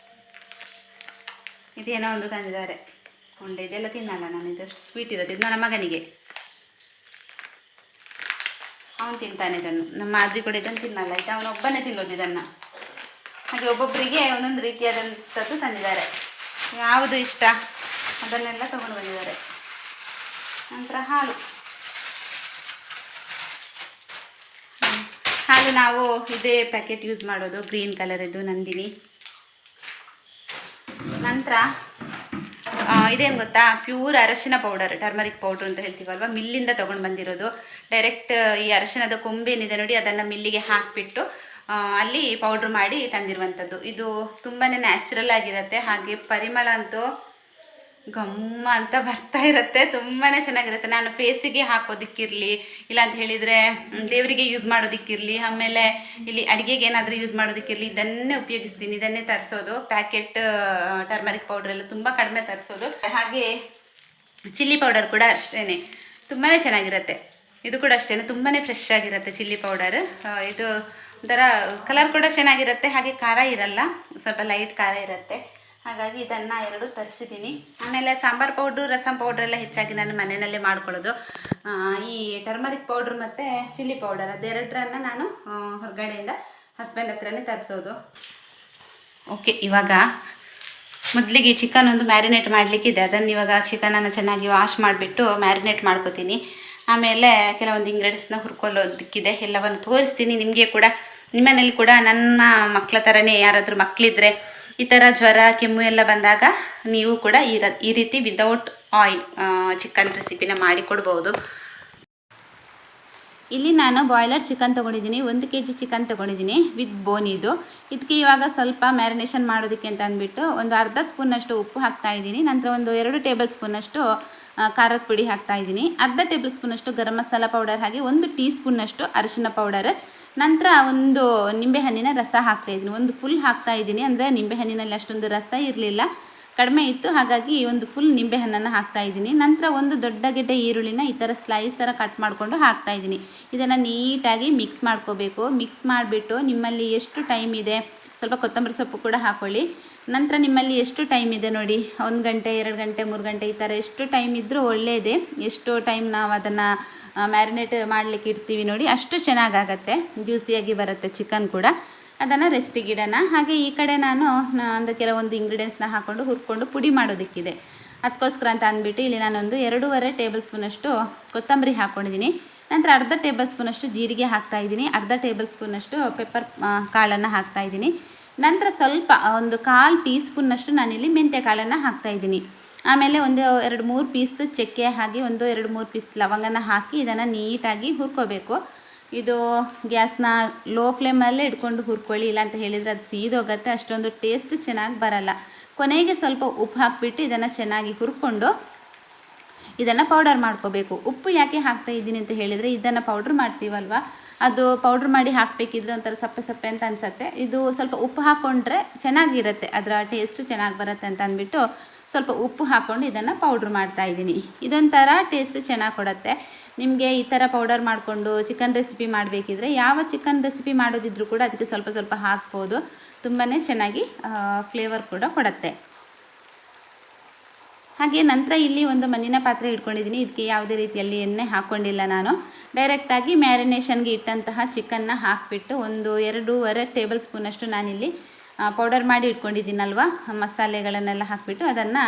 ಇದೇನೋ ಒಂದು ತಂದಿದ್ದಾರೆ, ಉಂಡೆ ಇದೆಲ್ಲ ತಿನ್ನಲ್ಲ ನಾನು, ಇದಷ್ಟು ಸ್ವೀಟ್ ಇರೋದು ಇದು ನನ್ನ ಮಗನಿಗೆ, ಅವನು ತಿಂತಾನೆ ಇದನ್ನು. ನಮ್ಮ ಮಾದ್ವಿ ಕೂಡ ಇದನ್ನು ತಿನ್ನಲ್ಲ, ಇದು ಅವನೊಬ್ಬನೇ ತಿನ್ನೋದು ಇದನ್ನು. ಹಾಗೆ ಒಬ್ಬೊಬ್ಬರಿಗೆ ಒಂದೊಂದು ರೀತಿಯಾದಂಥದ್ದು ತಂದಿದ್ದಾರೆ, ಯಾವುದು ಇಷ್ಟ ಅದನ್ನೆಲ್ಲ ತೊಗೊಂಡು ಬಂದಿದ್ದಾರೆ. ನಂತರ ಹಾಲು ನಾವು ಇದೇ ಪ್ಯಾಕೆಟ್ ಯೂಸ್ ಮಾಡೋದು, ಗ್ರೀನ್ ಕಲರ್ ಇದು ನಂದಿನಿ. ನಂತರ ಇದೇನು ಗೊತ್ತಾ, ಪ್ಯೂರ್ ಅರಶಿನ ಪೌಡರ್, ಟರ್ಮರಿಕ್ ಪೌಡ್ರ್ ಅಂತ ಹೇಳ್ತೀವಲ್ವ, ಮಿಲ್ಲಿಂದ ತೊಗೊಂಡು ಬಂದಿರೋದು. ಡೈರೆಕ್ಟ್ ಈ ಅರಶಿನದ ಕೊಂಬೇನಿದೆ ನೋಡಿ, ಅದನ್ನು ಮಿಲ್ಲಿಗೆ ಹಾಕಿಬಿಟ್ಟು ಅಲ್ಲಿ ಪೌಡ್ರ್ ಮಾಡಿ ತಂದಿರುವಂಥದ್ದು. ಇದು ತುಂಬಾ ನ್ಯಾಚುರಲ್ ಆಗಿರುತ್ತೆ. ಹಾಗೆ ಪರಿಮಳ ಅಂತೂ ಗಮ್ಮ ಅಂತ ಬರ್ತಾ ಇರುತ್ತೆ, ತುಂಬಾ ಚೆನ್ನಾಗಿರುತ್ತೆ. ನಾನು ಫೇಸಿಗೆ ಹಾಕೋದಕ್ಕಿರಲಿ, ಇಲ್ಲ ಅಂತ ಹೇಳಿದರೆ ದೇವರಿಗೆ ಯೂಸ್ ಮಾಡೋದಕ್ಕಿರಲಿ, ಆಮೇಲೆ ಇಲ್ಲಿ ಅಡುಗೆಗೆ ಏನಾದರೂ ಯೂಸ್ ಮಾಡೋದಕ್ಕಿರಲಿ, ಇದನ್ನೇ ಉಪಯೋಗಿಸ್ತೀನಿ. ಇದನ್ನೇ ತರಿಸೋದು. ಪ್ಯಾಕೆಟ್ ಟರ್ಮರಿಕ್ ಪೌಡರ್ ಎಲ್ಲ ತುಂಬ ಕಡಿಮೆ ತರಿಸೋದು. ಹಾಗೆ ಚಿಲ್ಲಿ ಪೌಡರ್ ಕೂಡ ಅಷ್ಟೇ ತುಂಬಾ ಚೆನ್ನಾಗಿರುತ್ತೆ. ಇದು ಕೂಡ ಅಷ್ಟೇ ತುಂಬಾ ಫ್ರೆಶ್ ಆಗಿರುತ್ತೆ ಚಿಲ್ಲಿ ಪೌಡರ್. ಇದು ಒಂಥರ ಕಲರ್ ಕೂಡ ಚೆನ್ನಾಗಿರುತ್ತೆ, ಹಾಗೆ ಖಾರ ಇರಲ್ಲ, ಸ್ವಲ್ಪ ಲೈಟ್ ಖಾರ ಇರುತ್ತೆ. ಹಾಗಾಗಿ ಇದನ್ನು 2 ತರಿಸಿದ್ದೀನಿ. ಆಮೇಲೆ ಸಾಂಬಾರು ಪೌಡ್ರು, ರಸಂ ಪೌಡ್ರೆಲ್ಲ ಹೆಚ್ಚಾಗಿ ನಾನು ಮನೆಯಲ್ಲೇ ಮಾಡ್ಕೊಳ್ಳೋದು. ಈ ಟರ್ಮರಿಕ್ ಪೌಡ್ರ್ ಮತ್ತು ಚಿಲ್ಲಿ ಪೌಡರ್ ಅದೆರಡರನ್ನು ನಾನು ಹೊರಗಡೆಯಿಂದ ಹಸ್ಬೆಂಡ್ ಹತ್ರನೇ ತರಿಸೋದು. ಓಕೆ, ಇವಾಗ ಮೊದಲಿಗೆ ಚಿಕನ್ ಒಂದು ಮ್ಯಾರಿನೇಟ್ ಮಾಡಲಿಕ್ಕಿದೆ. ಅದನ್ನು ಇವಾಗ ಚಿಕನನ್ನು ಚೆನ್ನಾಗಿ ವಾಶ್ ಮಾಡಿಬಿಟ್ಟು ಮ್ಯಾರಿನೇಟ್ ಮಾಡ್ಕೋತೀನಿ. ಆಮೇಲೆ ಕೆಲವೊಂದು ಇಂಗ್ರೀಡಿಯೆಂಟ್ಸ್ನ ಹುರ್ಕೊಳ್ಳೋದಕ್ಕಿದೆ, ಎಲ್ಲವನ್ನು ತೋರಿಸ್ತೀನಿ ನಿಮಗೆ ಕೂಡ. ನಿಮ್ಮನೇಲಿ ಕೂಡ ನನ್ನ ಮಕ್ಕಳ ಥರನೇ ಯಾರಾದರೂ ಮಕ್ಕಳಿದ್ರೆ ಈ ಥರ ಜ್ವರ ಕೆಮ್ಮು ಎಲ್ಲ ಬಂದಾಗ ನೀವು ಕೂಡ ಈ ರೀತಿ ವಿದೌಟ್ ಆಯಿಲ್ ಚಿಕನ್ ರೆಸಿಪಿನ ಮಾಡಿ ಕೊಡ್ಬೋದು. ಇಲ್ಲಿ ನಾನು ಬಾಯ್ಲರ್ ಚಿಕನ್ ತೊಗೊಂಡಿದ್ದೀನಿ, 1 kg ಚಿಕನ್ ತೊಗೊಂಡಿದ್ದೀನಿ ವಿತ್ ಬೋನ್ ಇದು. ಇದಕ್ಕೆ ಇವಾಗ ಸ್ವಲ್ಪ ಮ್ಯಾರಿನೇಷನ್ ಮಾಡೋದಕ್ಕೆ ಅಂತ ಅಂದ್ಬಿಟ್ಟು ಒಂದು ಅರ್ಧ ಸ್ಪೂನಷ್ಟು ಉಪ್ಪು ಹಾಕ್ತಾಯಿದ್ದೀನಿ. ನಂತರ ಒಂದು 2 ಟೇಬಲ್ ಸ್ಪೂನಷ್ಟು ಖಾರದ ಪುಡಿ ಹಾಕ್ತಾಯಿದ್ದೀನಿ, ಅರ್ಧ ಟೇಬಲ್ ಸ್ಪೂನಷ್ಟು ಗರಂ ಮಸಾಲ ಪೌಡರ್, ಹಾಗೆ 1 ಟೀ ಸ್ಪೂನಷ್ಟು ಅರಿಶಿನ ಪೌಡರ್. ನಂತರ ಒಂದು ನಿಂಬೆಹಣ್ಣಿನ ರಸ ಹಾಕ್ತಾಯಿದ್ದೀನಿ, ಒಂದು ಫುಲ್ ಹಾಕ್ತಾಯಿದ್ದೀನಿ. ಅಂದರೆ ನಿಂಬೆಹಣ್ಣಿನಲ್ಲಿ ಅಷ್ಟೊಂದು ರಸ ಇರಲಿಲ್ಲ, ಕಡಿಮೆ ಇತ್ತು, ಹಾಗಾಗಿ ಒಂದು ಫುಲ್ ನಿಂಬೆಹಣ್ಣನ್ನು ಹಾಕ್ತಾಯಿದ್ದೀನಿ. ನಂತರ ಒಂದು ದೊಡ್ಡ ಗೆಡ್ಡೆ ಈರುಳ್ಳಿನ ಈ ಥರ ಸ್ಲೈಸ್ ಥರ ಕಟ್ ಮಾಡಿಕೊಂಡು ಹಾಕ್ತಾಯಿದ್ದೀನಿ. ಇದನ್ನು ನೀಟಾಗಿ ಮಿಕ್ಸ್ ಮಾಡ್ಕೋಬೇಕು. ಮಿಕ್ಸ್ ಮಾಡಿಬಿಟ್ಟು ನಿಮ್ಮಲ್ಲಿ ಎಷ್ಟು ಟೈಮ್ ಇದೆ, ಸ್ವಲ್ಪ ಕೊತ್ತಂಬರಿ ಸೊಪ್ಪು ಕೂಡ ಹಾಕ್ಕೊಳ್ಳಿ. ನಂತರ ನಿಮ್ಮಲ್ಲಿ ಎಷ್ಟು ಟೈಮ್ ಇದೆ ನೋಡಿ, 1 ಗಂಟೆ 2 ಗಂಟೆ 3 ಗಂಟೆ ಈ ಥರ ಎಷ್ಟು ಟೈಮ್ ಇದ್ದರೂ ಒಳ್ಳೆಯದೇ. ಎಷ್ಟು ಟೈಮ್ ನಾವು ಅದನ್ನು ಮ್ಯಾರಿನೇಟ್ ಮಾಡಲಿಕ್ಕೆ ಇಡ್ತೀವಿ ನೋಡಿ, ಅಷ್ಟು ಚೆನ್ನಾಗಾಗತ್ತೆ, ಜ್ಯೂಸಿಯಾಗಿ ಬರುತ್ತೆ ಚಿಕನ್ ಕೂಡ. ಅದನ್ನು ರೆಸ್ಟಿಗೆ ಇಡೋಣ. ಹಾಗೆ ಈ ಕಡೆ ನಾನು ಒಂದು ಕೆಲವೊಂದು ಇಂಗ್ರೀಡಿಯೆಂಟ್ಸ್ನ ಹಾಕ್ಕೊಂಡು ಹುರ್ಕೊಂಡು ಪುಡಿ ಮಾಡೋದಕ್ಕಿದೆ. ಅದಕ್ಕೋಸ್ಕರ ಅಂತ ಅಂದ್ಬಿಟ್ಟು ಇಲ್ಲಿ ನಾನೊಂದು 2.5 ಟೇಬಲ್ ಸ್ಪೂನಷ್ಟು ಕೊತ್ತಂಬರಿ ಹಾಕ್ಕೊಂಡಿದ್ದೀನಿ. ನಂತರ ಅರ್ಧ ಟೇಬಲ್ ಸ್ಪೂನಷ್ಟು ಜೀರಿಗೆ ಹಾಕ್ತಾಯಿದ್ದೀನಿ, ಅರ್ಧ ಟೇಬಲ್ ಸ್ಪೂನಷ್ಟು ಪೆಪ್ಪರ್ ಕಾಳನ್ನು ಹಾಕ್ತಾಯಿದ್ದೀನಿ. ನಂತರ ಸ್ವಲ್ಪ ಒಂದು 1/4 ಟೀ ಸ್ಪೂನ್ನಷ್ಟು ನಾನಿಲ್ಲಿ ಮೆಂತ್ಯ ಕಾಳನ್ನು ಹಾಕ್ತಾಯಿದ್ದೀನಿ. ಆಮೇಲೆ ಒಂದು 2-3 ಪೀಸ್ ಚಕ್ಕೆ, ಹಾಗೆ ಒಂದು 2-3 ಪೀಸ್ ಲವಂಗನ ಹಾಕಿ ಇದನ್ನು ನೀಟಾಗಿ ಹುರ್ಕೋಬೇಕು. ಇದು ಗ್ಯಾಸ್ನ ಲೋ ಫ್ಲೇಮಲ್ಲೇ ಇಟ್ಕೊಂಡು ಹುರ್ಕೊಳ್ಳಿ, ಇಲ್ಲ ಅಂತ ಹೇಳಿದರೆ ಅದು ಸೀದೋಗುತ್ತೆ, ಅಷ್ಟೊಂದು ಟೇಸ್ಟ್ ಚೆನ್ನಾಗಿ ಬರಲ್ಲ. ಕೊನೆಗೆ ಸ್ವಲ್ಪ ಉಪ್ಪು ಹಾಕಿಬಿಟ್ಟು ಇದನ್ನು ಚೆನ್ನಾಗಿ ಹುರ್ಕೊಂಡು ಇದನ್ನು ಪೌಡರ್ ಮಾಡ್ಕೋಬೇಕು. ಉಪ್ಪು ಯಾಕೆ ಹಾಕ್ತಾ ಇದ್ದೀನಿ ಅಂತ ಹೇಳಿದರೆ, ಇದನ್ನು ಪೌಡ್ರ್ ಮಾಡ್ತೀವಲ್ವ, ಅದು ಪೌಡ್ರ್ ಮಾಡಿ ಹಾಕಬೇಕಿದ್ರೆ ಒಂಥರ ಸಪ್ಪೆ ಸಪ್ಪೆ ಅಂತ ಅನಿಸುತ್ತೆ. ಇದು ಸ್ವಲ್ಪ ಉಪ್ಪು ಹಾಕ್ಕೊಂಡ್ರೆ ಚೆನ್ನಾಗಿರುತ್ತೆ, ಅದರ ಟೇಸ್ಟು ಚೆನ್ನಾಗಿ ಬರುತ್ತೆ ಅಂತ ಅಂದ್ಬಿಟ್ಟು ಸ್ವಲ್ಪ ಉಪ್ಪು ಹಾಕ್ಕೊಂಡು ಇದನ್ನು ಪೌಡ್ರ್ ಮಾಡ್ತಾಯಿದ್ದೀನಿ. ಇದೊಂಥರ ಟೇಸ್ಟ್ ಚೆನ್ನಾಗಿ ಕೊಡುತ್ತೆ. ನಿಮಗೆ ಈ ಥರ ಪೌಡರ್ ಮಾಡಿಕೊಂಡು ಚಿಕನ್ ರೆಸಿಪಿ ಮಾಡಬೇಕಿದ್ರೆ, ಯಾವ ಚಿಕನ್ ರೆಸಿಪಿ ಮಾಡೋದಿದ್ರೂ ಕೂಡ ಅದಕ್ಕೆ ಸ್ವಲ್ಪ ಸ್ವಲ್ಪ ಹಾಕ್ಬೋದು, ತುಂಬಾ ಚೆನ್ನಾಗಿ ಫ್ಲೇವರ್ ಕೂಡ ಕೊಡುತ್ತೆ. ಹಾಗೆ ನಂತರ ಇಲ್ಲಿ ಒಂದು ಮಣ್ಣಿನ ಪಾತ್ರೆ ಇಟ್ಕೊಂಡಿದ್ದೀನಿ. ಇದಕ್ಕೆ ಯಾವುದೇ ರೀತಿಯಲ್ಲಿ ಎಣ್ಣೆ ಹಾಕ್ಕೊಂಡಿಲ್ಲ, ನಾನು ಡೈರೆಕ್ಟಾಗಿ ಮ್ಯಾರಿನೇಷನ್ಗೆ ಇಟ್ಟಂತಹ ಚಿಕನ್ನ ಹಾಕಿಬಿಟ್ಟು ಒಂದು 2.5 ಟೇಬಲ್ ಸ್ಪೂನಷ್ಟು ನಾನಿಲ್ಲಿ ಪೌಡರ್ ಮಾಡಿ ಇಟ್ಕೊಂಡಿದ್ದೀನಲ್ವ, ಮಸಾಲೆಗಳನ್ನೆಲ್ಲ ಹಾಕಿಬಿಟ್ಟು ಅದನ್ನು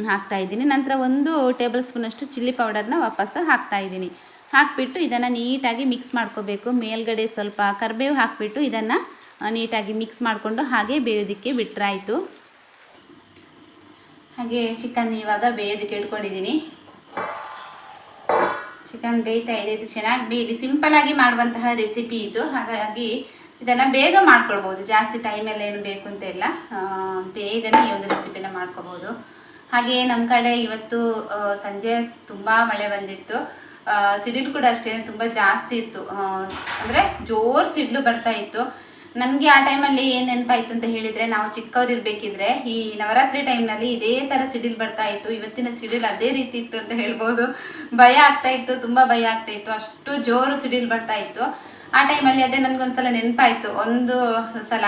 ಹಾಕ್ತಾಯಿದ್ದೀನಿ. ನಂತರ 1 ಟೇಬಲ್ ಸ್ಪೂನಷ್ಟು ಚಿಲ್ಲಿ ಪೌಡರ್ನ ವಾಪಸ್ಸು ಹಾಕ್ತಾಯಿದ್ದೀನಿ. ಹಾಕಿಬಿಟ್ಟು ಇದನ್ನು ನೀಟಾಗಿ ಮಿಕ್ಸ್ ಮಾಡ್ಕೋಬೇಕು. ಮೇಲ್ಗಡೆ ಸ್ವಲ್ಪ ಕರಿಬೇವು ಹಾಕಿಬಿಟ್ಟು ಇದನ್ನು ನೀಟಾಗಿ ಮಿಕ್ಸ್ ಮಾಡಿಕೊಂಡು ಹಾಗೆ ಬೇಯೋದಕ್ಕೆ ಬಿಟ್ಟರಾಯಿತು. ಹಾಗೆ ಚಿಕನ್ ಇವಾಗ ಬೇಯೋದಕ್ಕೆ ಇಟ್ಕೊಂಡಿದ್ದೀನಿ. ಚಿಕನ್ ಬೇಯ್ತಾ ಇದೆ, ಇದು ಚೆನ್ನಾಗಿ ಬೇಯಲಿ. ಸಿಂಪಲ್ಲಾಗಿ ಮಾಡುವಂತಹ ರೆಸಿಪಿ ಇದು, ಹಾಗಾಗಿ ಇದನ್ನು ಬೇಗ ಮಾಡ್ಕೊಳ್ಬೋದು, ಜಾಸ್ತಿ ಟೈಮೆಲ್ಲ ಏನು ಬೇಕು ಅಂತ ಇಲ್ಲ, ಬೇಗನೆ ಈ ಒಂದು ರೆಸಿಪಿನ ಮಾಡ್ಕೋಬೋದು. ಹಾಗೆ ನಮ್ಮ ಕಡೆ ಇವತ್ತು ಸಂಜೆ ತುಂಬ ಮಳೆ ಬಂದಿತ್ತು, ಸಿಡಿಲು ಕೂಡ ಅಷ್ಟೇ ತುಂಬ ಜಾಸ್ತಿ ಇತ್ತು, ಅಂದರೆ ಜೋರು ಸಿಡಿಲು ಬರ್ತಾ ಇತ್ತು. ನನಗೆ ಆ ಟೈಮಲ್ಲಿ ಏನು ನೆನಪಾಯಿತು ಅಂತ ಹೇಳಿದರೆ, ನಾವು ಚಿಕ್ಕವರಿರಬೇಕಿದ್ರೆ ಈ ನವರಾತ್ರಿ ಟೈಮ್ನಲ್ಲಿ ಇದೇ ಥರ ಸಿಡಿಲು ಬರ್ತಾ ಇತ್ತು. ಇವತ್ತಿನ ಸಿಡಿಲು ಅದೇ ರೀತಿ ಇತ್ತು ಅಂತ ಹೇಳ್ಬೋದು. ಭಯ ಆಗ್ತಾಯಿತ್ತು, ತುಂಬ ಭಯ ಆಗ್ತಾಯಿತ್ತು, ಅಷ್ಟು ಜೋರು ಸಿಡಿಲು ಬರ್ತಾ ಇತ್ತು ಆ ಟೈಮಲ್ಲಿ. ಅದೇ ನನಗೊಂದು ಸಲ ನೆನಪಾಯಿತು. ಒಂದು ಸಲ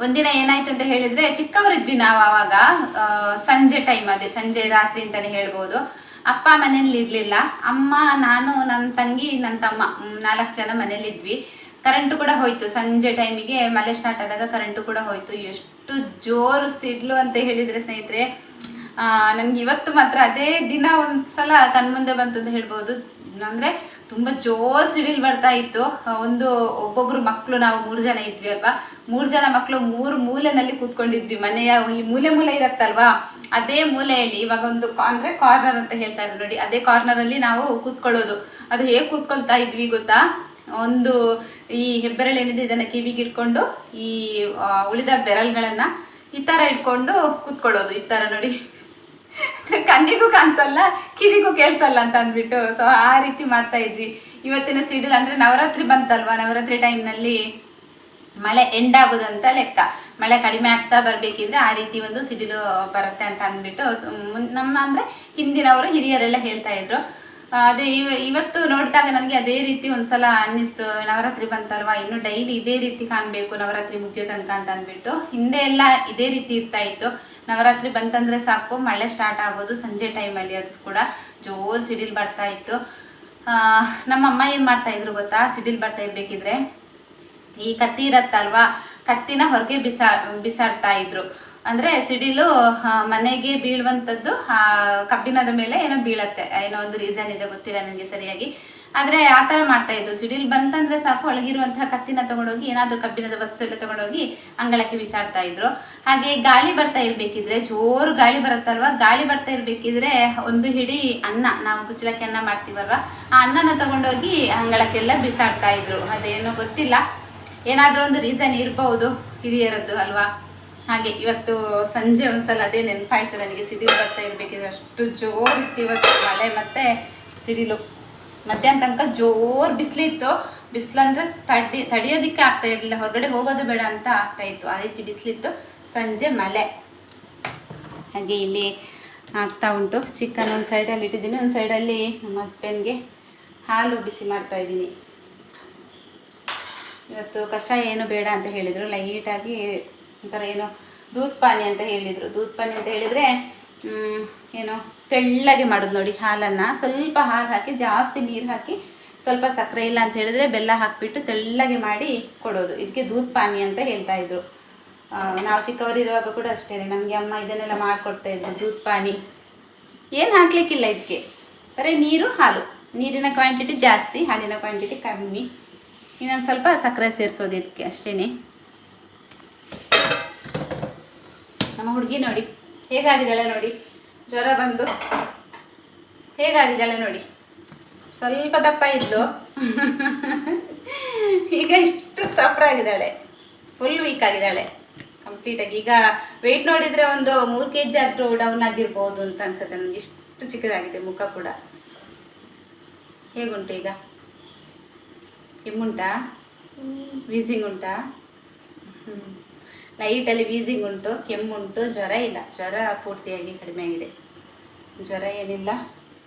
ಒಂದಿನ ಏನಾಯ್ತು ಅಂತ ಹೇಳಿದ್ರೆ, ಚಿಕ್ಕವರಿದ್ವಿ ನಾವು ಆವಾಗ, ಸಂಜೆ ಟೈಮ್, ಅದೇ ಸಂಜೆ ರಾತ್ರಿ ಅಂತಾನೆ ಹೇಳ್ಬೋದು. ಅಪ್ಪ ಮನೇಲಿ ಇರ್ಲಿಲ್ಲ, ಅಮ್ಮ, ನಾನು, ನನ್ನ ತಂಗಿ, ನನ್ನ ತಮ್ಮ 4 ಜನ ಮನೇಲಿದ್ವಿ. ಕರೆಂಟು ಕೂಡ ಹೋಯ್ತು ಸಂಜೆ ಟೈಮಿಗೆ, ಮಳೆ ಸ್ಟಾರ್ಟ್ ಆದಾಗ ಕರೆಂಟು ಕೂಡ ಹೋಯ್ತು. ಎಷ್ಟು ಜೋರು ಸಿಡ್ಲು ಅಂತ ಹೇಳಿದ್ರೆ ಸ್ನೇಹಿತರೆ, ನನಗೆ ಇವತ್ತು ಮಾತ್ರ ಅದೇ ದಿನ ಒಂದ್ಸಲ ಕಣ್ಮುಂದೆ ಬಂತು ಅಂತ ಹೇಳ್ಬೋದು. ಅಂದರೆ ತುಂಬ ಜೋರು ಸಿಡಿಲು ಬರ್ತಾ ಇತ್ತು. ಒಬ್ಬೊಬ್ರು ಮಕ್ಕಳು, ನಾವು 3 ಜನ ಇದ್ವಿ ಅಲ್ವಾ, 3 ಜನ ಮಕ್ಕಳು 3 ಮೂಲೆಯಲ್ಲಿ ಕೂತ್ಕೊಂಡಿದ್ವಿ. ಮನೆಯ ಈ ಮೂಲೆ ಇರತ್ತಲ್ವಾ, ಅದೇ ಮೂಲೆಯಲ್ಲಿ ಇವಾಗ ಒಂದು ಅಂದರೆ ಕಾರ್ನರ್ ಅಂತ ಹೇಳ್ತಾರೆ ನೋಡಿ, ಅದೇ ಕಾರ್ನರಲ್ಲಿ ನಾವು ಕೂತ್ಕೊಳ್ಳೋದು. ಅದು ಹೇಗೆ ಕೂತ್ಕೊಳ್ತಾ ಇದ್ವಿ ಗೊತ್ತಾ, ಈ ಹೆಬ್ಬೆರಳು ಏನಿದೆ ಇದನ್ನು ಕಿವಿಗೆ ಇಟ್ಕೊಂಡು, ಈ ಉಳಿದ ಬೆರಳುಗಳನ್ನು ಈ ಥರ ಇಟ್ಕೊಂಡು ಕೂತ್ಕೊಳ್ಳೋದು. ಈ ಥರ ನೋಡಿ, ಕಣ್ಣಿಗೂ ಕಾಣಿಸಲ್ಲ, ಕಿವಿಗೂ ಕೇಳಿಸಲ್ಲ ಅಂತ ಅಂದ್ಬಿಟ್ಟು. ಸೊ ಆ ರೀತಿ ಮಾಡ್ತಾ ಇದ್ವಿ. ಇವತ್ತಿನ ಸಿಡಿಲು ಅಂದರೆ ನವರಾತ್ರಿ ಬಂತಲ್ವಾ, ನವರಾತ್ರಿ ಟೈಮ್ನಲ್ಲಿ ಮಳೆ ಎಂಡ್ ಆಗೋದಂತ ಲೆಕ್ಕ. ಮಳೆ ಕಡಿಮೆ ಆಗ್ತಾ ಬರಬೇಕಿದ್ರೆ ಆ ರೀತಿ ಒಂದು ಸಿಡಿಲು ಬರುತ್ತೆ ಅಂತ ಅಂದ್ಬಿಟ್ಟು ನಮ್ಮ ಅಂದರೆ ಹಿಂದಿನವರು ಹಿರಿಯರೆಲ್ಲ ಹೇಳ್ತಾ ಇದ್ರು. ಅದೇ ಇವತ್ತು ನೋಡಿದಾಗ ನನಗೆ ಅದೇ ರೀತಿ ಒಂದ್ಸಲ ಅನ್ನಿಸ್ತು, ನವರಾತ್ರಿ ಬಂತಲ್ವಾ, ಇನ್ನು ಡೈಲಿ ಇದೇ ರೀತಿ ಕಾಣಬೇಕು ನವರಾತ್ರಿ ಮುಗಿಯೋ ತನಕ ಅಂತ ಅಂದ್ಬಿಟ್ಟು. ಹಿಂದೆ ಎಲ್ಲ ಇದೇ ರೀತಿ ಇರ್ತಾ ಇತ್ತು. ನವರಾತ್ರಿ ಬಂತಂದರೆ ಸಾಕು, ಮಳೆ ಸ್ಟಾರ್ಟ್ ಆಗೋದು ಸಂಜೆ ಟೈಮಲ್ಲಿ. ಅದು ಕೂಡ ಜೋರು ಸಿಡಿಲು ಬರ್ತಾ ಇತ್ತು. ನಮ್ಮ ಅಮ್ಮ ಏನು ಮಾಡ್ತಾಯಿದ್ರು ಗೊತ್ತಾ, ಸಿಡಿಲು ಬರ್ತಾ ಇರಬೇಕಿದ್ರೆ ಈ ಕತ್ತಿ ಇರತ್ತಲ್ವಾ, ಕತ್ತಿನ ಹೊರಗೆ ಬಿಸಾಡ್ತಾ ಇದ್ರು. ಅಂದರೆ ಸಿಡಿಲು ಮನೆಗೆ ಬೀಳುವಂಥದ್ದು ಕಬ್ಬಿಣದ ಮೇಲೆ ಏನೋ ಬೀಳತ್ತೆ, ಏನೋ ಒಂದು ರೀಸನ್ ಇದೆ, ಗೊತ್ತಿಲ್ಲ ನನಗೆ ಸರಿಯಾಗಿ. ಆದರೆ ಆ ಥರ ಮಾಡ್ತಾಯಿದ್ರು. ಸಿಡಿಲು ಬಂತಂದರೆ ಸಾಕು, ಒಳಗಿರುವಂತಹ ಕತ್ತಿನ ತೊಗೊಂಡೋಗಿ, ಏನಾದರೂ ಕಬ್ಬಿಣದ ವಸ್ತು ಎಲ್ಲ ತೊಗೊಂಡೋಗಿ ಅಂಗಳಕ್ಕೆ ಬಿಸಾಡ್ತಾ ಇದ್ರು. ಹಾಗೆ ಗಾಳಿ ಬರ್ತಾ ಇರಬೇಕಿದ್ರೆ, ಜೋರು ಗಾಳಿ ಬರುತ್ತಲ್ವ, ಗಾಳಿ ಬರ್ತಾ ಇರಬೇಕಿದ್ರೆ ಒಂದು ಹಿಡಿ ಅನ್ನ, ನಾವು ಕುಚ್ಚಲಕ್ಕಿ ಅನ್ನ ಮಾಡ್ತೀವಲ್ವ, ಆ ಅನ್ನನ ತೊಗೊಂಡೋಗಿ ಅಂಗಳಕ್ಕೆಲ್ಲ ಬಿಸಾಡ್ತಾ ಇದ್ರು. ಅದೇನೋ ಗೊತ್ತಿಲ್ಲ, ಏನಾದರೂ ಒಂದು ರೀಸನ್ ಇರ್ಬೋದು ಹಿರಿಯರದ್ದು ಅಲ್ವಾ. ಹಾಗೆ ಇವತ್ತು ಸಂಜೆ ಒಂದ್ಸಲ ಅದೇ ನೆನಪಾಯ್ತು ನನಗೆ, ಸಿಡಿಲು ಬರ್ತಾ ಇರಬೇಕಿದ್ರೆ ಅಷ್ಟು ಜೋರಿತ್ತು ಇವತ್ತು ಮಳೆ ಮತ್ತು ಸಿಡಿಲು. ಮಧ್ಯಾಹ್ನ ತನಕ ಜೋರು ಬಿಸಿಲಿತ್ತು. ಬಿಸಿಲಂದ್ರೆ ತಡಿಯೋದಕ್ಕೆ ಆಗ್ತಾ ಇರಲಿಲ್ಲ, ಹೊರಗಡೆ ಹೋಗೋದು ಬೇಡ ಅಂತ ಆಗ್ತಾಯಿತ್ತು, ಆ ರೀತಿ ಬಿಸಿಲಿತ್ತು. ಸಂಜೆ ಮಳೆ. ಹಾಗೆ ಇಲ್ಲಿ ಆಗ್ತಾ ಉಂಟು. ಚಿಕನ್ ಒಂದು ಸೈಡಲ್ಲಿ ಇಟ್ಟಿದ್ದೀನಿ, ಒಂದು ಸೈಡಲ್ಲಿ ನಮ್ಮ ಹಸ್ಬೆಂಡ್ಗೆ ಹಾಲು ಬಿಸಿ ಮಾಡ್ತಾ ಇದ್ದೀನಿ. ಇವತ್ತು ಕಷಾಯ ಏನು ಬೇಡ ಅಂತ ಹೇಳಿದರು, ಲೈಟಾಗಿ ಒಂಥರ ಏನೋ ದೂದ್ ಪಾನಿ ಅಂತ ಹೇಳಿದರು. ದೂದ್ ಪಾನಿ ಅಂತ ಹೇಳಿದರೆ ಏನೋ ತೆಳ್ಳಗೆ ಮಾಡೋದು ನೋಡಿ, ಹಾಲನ್ನು ಸ್ವಲ್ಪ ಹಾಲು ಹಾಕಿ, ಜಾಸ್ತಿ ನೀರು ಹಾಕಿ, ಸ್ವಲ್ಪ ಸಕ್ಕರೆ ಇಲ್ಲ ಅಂತ ಹೇಳಿದ್ರೆ ಬೆಲ್ಲ ಹಾಕಿಬಿಟ್ಟು ತೆಳ್ಳಗೆ ಮಾಡಿ ಕೊಡೋದು. ಇದಕ್ಕೆ ದೂದ್ ಪಾನಿ ಅಂತ ಹೇಳ್ತಾಯಿದ್ರು. ನಾವು ಚಿಕ್ಕವರಿರುವಾಗ ಕೂಡ ಅಷ್ಟೇ, ನಮಗೆ ಅಮ್ಮ ಇದನ್ನೆಲ್ಲ ಮಾಡಿಕೊಡ್ತಾ ಇದ್ರು. ದೂದ್ ಪಾನಿ ಏನು ಹಾಕಲಿಕ್ಕಿಲ್ಲ ಇದಕ್ಕೆ, ಬರೀ ನೀರು, ಹಾಲು. ನೀರಿನ ಕ್ವಾಂಟಿಟಿ ಜಾಸ್ತಿ, ಹಾಲಿನ ಕ್ವಾಂಟಿಟಿ ಕಮ್ಮಿ. ಇನ್ನೊಂದು ಸ್ವಲ್ಪ ಸಕ್ಕರೆ ಸೇರಿಸೋದು ಇದಕ್ಕೆ, ಅಷ್ಟೇ. ನಮ್ಮ ಹುಡುಗಿ ನೋಡಿ ಹೇಗಾಗಿದ್ದಾಳೆ ನೋಡಿ, ಜ್ವರ ಬಂದು ಹೇಗಾಗಿದ್ದಾಳೆ ನೋಡಿ. ಸ್ವಲ್ಪ ದಪ್ಪ ಇದ್ದು ಈಗ ಇಷ್ಟು ಸಫರ್ ಆಗಿದ್ದಾಳೆ, ಫುಲ್ ವೀಕ್ ಆಗಿದ್ದಾಳೆ ಕಂಪ್ಲೀಟಾಗಿ. ಈಗ ವೆಯ್ಟ್ ನೋಡಿದರೆ ಒಂದು 3 kg ಆದರೂ ಡೌನ್ ಆಗಿರ್ಬೋದು ಅಂತ ಅನ್ಸುತ್ತೆ ನನಗೆ. ಇಷ್ಟು ಚಿಕ್ಕದಾಗಿದೆ ಮುಖ ಕೂಡ. ಹೇಗುಂಟು ಈಗ? ಕೆಮ್ಮುಂಟಾ? ವೀಸಿಂಗ್ ಉಂಟಾ? ಲೈಟಲ್ಲಿ ವೀಸಿಂಗ್ ಉಂಟು, ಕೆಮ್ಮುಂಟು, ಜ್ವರ ಇಲ್ಲ. ಜ್ವರ ಪೂರ್ತಿಯಾಗಿ ಕಡಿಮೆ ಆಗಿದೆ, ಜ್ವರ ಏನಿಲ್ಲ,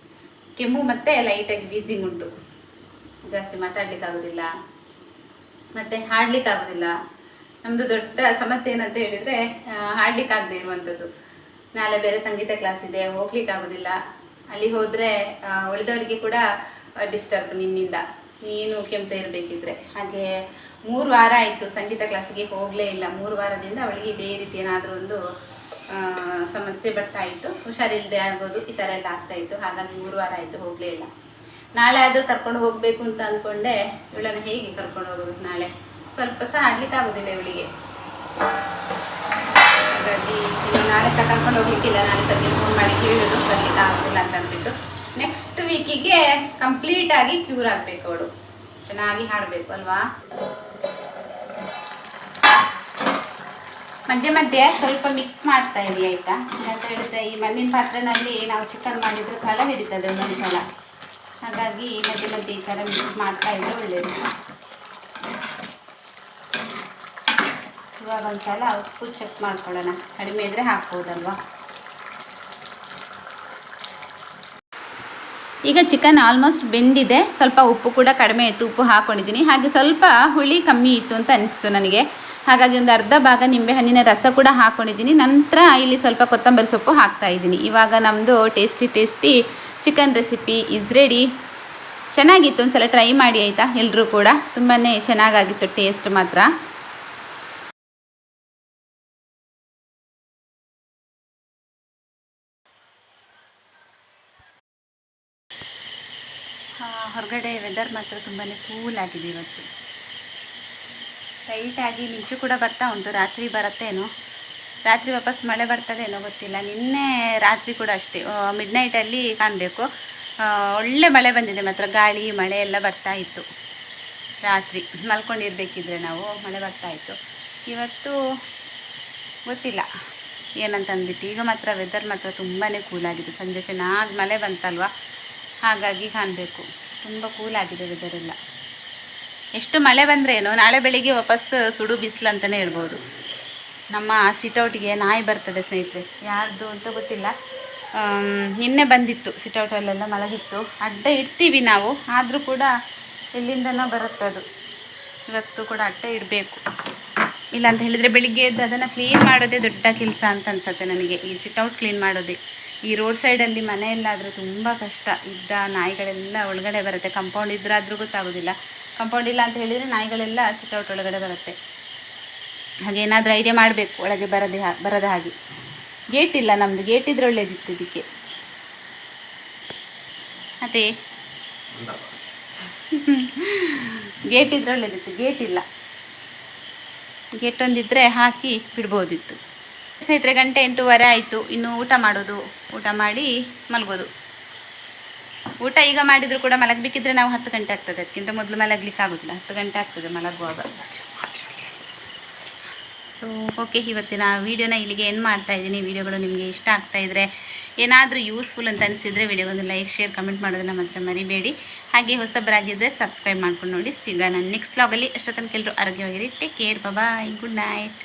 ಕೆಮ್ಮು ಮತ್ತು ಲೈಟಾಗಿ ವೀಸಿಂಗ್ ಉಂಟು. ಜಾಸ್ತಿ ಮಾತಾಡಲಿಕ್ಕಾಗೋದಿಲ್ಲ ಮತ್ತು ಹಾಡಲಿಕ್ಕಾಗೋದಿಲ್ಲ. ನಮ್ಮದು ದೊಡ್ಡ ಸಮಸ್ಯೆ ಏನಂತ ಹೇಳಿದರೆ ಹಾಡಲಿಕ್ಕಾಗದೆ ಇರುವಂಥದ್ದು. ನಾಳೆ ಬೇರೆ ಸಂಗೀತ ಕ್ಲಾಸ್ ಇದೆ, ಹೋಗ್ಲಿಕ್ಕಾಗೋದಿಲ್ಲ. ಅಲ್ಲಿ ಹೋದರೆ ಉಳಿದವರಿಗೆ ಕೂಡ ಡಿಸ್ಟರ್ಬ್ ನಿನ್ನಿಂದ, ನೀನು ಕೆಮ್ತಾ ಇರಬೇಕಿದ್ರೆ. ಹಾಗೆ 3 ವಾರ ಆಯಿತು ಸಂಗೀತ ಕ್ಲಾಸಿಗೆ ಹೋಗಲೇ ಇಲ್ಲ. 3 ವಾರದಿಂದ ಅವಳಿಗೆ ಇದೇ ರೀತಿ ಏನಾದರೂ ಒಂದು ಸಮಸ್ಯೆ ಬರ್ತಾ ಇತ್ತು, ಹುಷಾರಿಲ್ಲದೆ ಆಗೋದು, ಈ ಥರ ಎಲ್ಲ ಆಗ್ತಾಯಿತ್ತು. ಹಾಗಾಗಿ 3 ವಾರ ಆಯಿತು ಹೋಗಲೇ ಇಲ್ಲ. ನಾಳೆ ಆದರೂ ಕರ್ಕೊಂಡು ಹೋಗಬೇಕು ಅಂತ ಅಂದ್ಕೊಂಡೆ. ಇವಳನ್ನು ಹೇಗೆ ಕರ್ಕೊಂಡು ಹೋಗೋದು ನಾಳೆ? ಸ್ವಲ್ಪ ಸಹ ಆಡಲಿಕ್ಕಾಗೋದಿಲ್ಲ ಇವಳಿಗೆ. ಹಾಗಾಗಿ ನಾಳೆ ಸಹ ಕರ್ಕೊಂಡು ಹೋಗ್ಲಿಕ್ಕಿಲ್ಲ. ನಾಳೆ ಸರ್ಗೆ ಫೋನ್ ಮಾಡಿ ಕೇಳೋದು, ಬರಲಿಕ್ಕೆ ಆಗೋದಿಲ್ಲ ಅಂತ ಅಂದ್ಬಿಟ್ಟು. ನೆಕ್ಸ್ಟ್ ವೀಕಿಗೆ ಕಂಪ್ಲೀಟಾಗಿ ಕ್ಯೂರ್ ಆಗಬೇಕು ಅವಳು, ಚೆನ್ನಾಗಿ ಹಾಡಬೇಕು ಅಲ್ವಾ. ಮಧ್ಯೆ ಮಧ್ಯೆ ಸ್ವಲ್ಪ ಮಿಕ್ಸ್ ಮಾಡ್ತಾ ಇರಿ ಆಯಿತಾ. ಅಂತ ಹೇಳಿದ್ರೆ ಈ ಮಣ್ಣಿನ ಪಾತ್ರೆನಲ್ಲಿ ನಾವು ಚಿಕನ್ ಮಾಡಿದರೆ ತಳ ಹಿಡಿತದೆ ಒಂದೊಂದು ಸಲ. ಹಾಗಾಗಿ ಮಧ್ಯೆ ಮಧ್ಯೆ ಈ ಥರ ಮಿಕ್ಸ್ ಮಾಡ್ತಾ ಇದ್ರೆ ಒಳ್ಳೆಯದು. ಇವಾಗ ಒಂದು ಸಲ ಉಪ್ಪು ಚೆಕ್ ಮಾಡ್ಕೊಳ್ಳೋಣ, ಕಡಿಮೆ ಇದ್ದರೆ ಹಾಕ್ಬೋದಲ್ವಾ. ಈಗ ಚಿಕನ್ ಆಲ್ಮೋಸ್ಟ್ ಬೆಂದಿದೆ. ಸ್ವಲ್ಪ ಉಪ್ಪು ಕೂಡ ಕಡಿಮೆ ಇತ್ತು, ಉಪ್ಪು ಹಾಕ್ಕೊಂಡಿದ್ದೀನಿ. ಹಾಗೆ ಸ್ವಲ್ಪ ಹುಳಿ ಕಮ್ಮಿ ಇತ್ತು ಅಂತ ಅನಿಸ್ತು ನನಗೆ. ಹಾಗಾಗಿ ಒಂದು ಅರ್ಧ ಭಾಗ ನಿಂಬೆಹಣ್ಣಿನ ರಸ ಕೂಡ ಹಾಕ್ಕೊಂಡಿದ್ದೀನಿ. ನಂತರ ಇಲ್ಲಿ ಸ್ವಲ್ಪ ಕೊತ್ತಂಬರಿ ಸೊಪ್ಪು ಹಾಕ್ತಾಯಿದ್ದೀನಿ. ಇವಾಗ ನಮ್ಮದು tasty chicken recipe is ready. ಚೆನ್ನಾಗಿತ್ತು, ಒಂದು ಸಲ ಟ್ರೈ ಮಾಡಿ ಆಯಿತಾ ಎಲ್ಲರೂ ಕೂಡ. ತುಂಬಾ ಚೆನ್ನಾಗಾಗಿತ್ತು ಟೇಸ್ಟ್ ಮಾತ್ರ. ಹೊರಗಡೆ ವೆದರ್ ಮಾತ್ರ ತುಂಬಾ ಕೂಲ್ ಆಗಿದೆ ಇವತ್ತು. ಲೈಟಾಗಿ ಮಿಂಚು ಕೂಡ ಬರ್ತಾ ಉಂಟು. ರಾತ್ರಿ ಬರುತ್ತೇನೋ, ರಾತ್ರಿ ವಾಪಸ್ ಮಳೆ ಬರ್ತದೇನೋ ಗೊತ್ತಿಲ್ಲ. ನಿನ್ನೆ ರಾತ್ರಿ ಕೂಡ ಅಷ್ಟೇ ಮಿಡ್ನೈಟಲ್ಲಿ ಕಾಣಬೇಕು ಒಳ್ಳೆ ಮಳೆ ಬಂದಿದೆ ಮಾತ್ರ. ಗಾಳಿ ಮಳೆ ಎಲ್ಲ ಬರ್ತಾ ಇತ್ತು. ರಾತ್ರಿ ಮಲ್ಕೊಂಡಿರ್ಬೇಕಿದ್ರೆ ನಾವು ಮಳೆ ಬರ್ತಾ ಇತ್ತು. ಇವತ್ತು ಗೊತ್ತಿಲ್ಲ ಏನಂತ ಅಂದ್ಬಿಟ್ಟು. ಈಗ ಮಾತ್ರ ವೆದರ್ ಮಾತ್ರ ತುಂಬಾ ಕೂಲಾಗಿದೆ. ಸಂಜೆ ಚೆನ್ನಾಗಿ ಮಳೆ ಬಂತಲ್ವ, ಹಾಗಾಗಿ ಕಾಣಬೇಕು ತುಂಬ ಕೂಲಾಗಿದೆ ವೆದರ್ ಎಲ್ಲ. ಎಷ್ಟು ಮಳೆ ಬಂದ್ರೇನೋ ನಾಳೆ ಬೆಳಿಗ್ಗೆ ವಾಪಸ್ ಸುಡು ಬಿಸಿಲು ಅಂತಲೇ ಹೇಳ್ಬೋದು. ನಮ್ಮ ಸಿಟೌಟಿಗೆ ನಾಯಿ ಬರ್ತದೆ ಸ್ನೇಹಿತರೆ, ಯಾರ್ದು ಅಂತ ಗೊತ್ತಿಲ್ಲ. ನಿನ್ನೆ ಬಂದಿತ್ತು, ಸಿಟೌಟಲ್ಲೆಲ್ಲ ಮಲಗಿತ್ತು. ಅಡ್ಡ ಇಡ್ತೀವಿ ನಾವು, ಆದರೂ ಕೂಡ ಎಲ್ಲಿಂದನೋ ಬರುತ್ತೆ ಅದು. ಇವತ್ತು ಕೂಡ ಅಡ್ಡ ಇಡಬೇಕು, ಇಲ್ಲ ಅಂತ ಹೇಳಿದರೆ ಬೆಳಿಗ್ಗೆ ಎದ್ದು ಅದನ್ನು ಕ್ಲೀನ್ ಮಾಡೋದೇ ದೊಡ್ಡ ಕೆಲಸ ಅಂತ ಅನಿಸುತ್ತೆ ನನಗೆ. ಈ ಸಿಟೌಟ್ ಕ್ಲೀನ್ ಮಾಡೋದೇ. ಈ ರೋಡ್ ಸೈಡಲ್ಲಿ ಮನೆಯಲ್ಲಾದರೆ ತುಂಬ ಕಷ್ಟ. ಇದ್ದ ನಾಯಿಗಳೆಲ್ಲ ಒಳಗಡೆ ಬರುತ್ತೆ. ಕಂಪೌಂಡ್ ಇದ್ರಾದರೂ ಗೊತ್ತಾಗೋದಿಲ್ಲ. ಕಂಪೌಂಡ್ ಇಲ್ಲ ಅಂತ ಹೇಳಿದರೆ ನಾಯಿಗಳೆಲ್ಲ ಸಿಟೌಟ್ ಒಳಗಡೆ ಬರುತ್ತೆ. ಹಾಗೆ ಏನಾದರೂ ಐಡಿಯಾ ಮಾಡಬೇಕು ಒಳಗೆ ಬರದ ಹಾಗೆ. ಗೇಟ್ ಇಲ್ಲ ನಮ್ಮದು, ಗೇಟ್ ಇದ್ರೆ ಒಳ್ಳೇದಿತ್ತು ಇದಕ್ಕೆ. ಅದೇ ಗೇಟ್ ಇದ್ರೆ ಒಳ್ಳೇದಿತ್ತು, ಗೇಟ್ ಇಲ್ಲ. ಗೇಟ್ ಒಂದಿದ್ದರೆ ಹಾಕಿ ಬಿಡ್ಬೋದಿತ್ತು. ಸ್ನೇಹಿತರೆ ಗಂಟೆ 8:30 ಆಯಿತು. ಇನ್ನು ಊಟ ಮಾಡೋದು, ಊಟ ಮಾಡಿ ಮಲಗೋದು. ಊಟ ಈಗ ಮಾಡಿದರೂ ಕೂಡ ಮಲಗಬೇಕಿದ್ರೆ ನಾವು 10 ಗಂಟೆ ಆಗ್ತದೆ. ಅದಕ್ಕಿಂತ ಮೊದಲು ಮಲಗಲಿಕ್ಕೆ ಆಗೋದಿಲ್ಲ, 10 ಗಂಟೆ ಆಗ್ತದೆ ಮಲಗುವಾಗ. ಸೊ ಓಕೆ, ಇವತ್ತಿನ ವೀಡಿಯೋನ ಇಲ್ಲಿಗೆ ಏನು ಮಾಡ್ತಾಯಿದ್ದೀನಿ. ವೀಡಿಯೋಗಳು ನಿಮಗೆ ಇಷ್ಟ ಆಗ್ತಾಯಿದ್ರೆ, ಏನಾದರೂ ಯೂಸ್ಫುಲ್ ಅಂತ ಅನಿಸಿದರೆ ವಿಡಿಯೋಗೊಂದು ಲೈಕ್ ಶೇರ್ ಕಮೆಂಟ್ ಮಾಡೋದನ್ನು ಮಾತ್ರ ಮರಿಬೇಡಿ. ಹಾಗೆ ಹೊಸಬರಾಗಿದ್ದರೆ ಸಬ್ಸ್ಕ್ರೈಬ್ ಮಾಡ್ಕೊಂಡು ನೋಡಿ. ಸಿಗೋಣ ನೆಕ್ಸ್ಟ್ ವ್ಲಾಗಲ್ಲಿ. ಅಷ್ಟೊತ್ತನಕ ಎಲ್ಲರೂ ಆರೋಗ್ಯವಾಗಿರಿ. ಟೇಕ್ ಕೇರ್, ಬಾಯ್, ಗುಡ್ ನೈಟ್.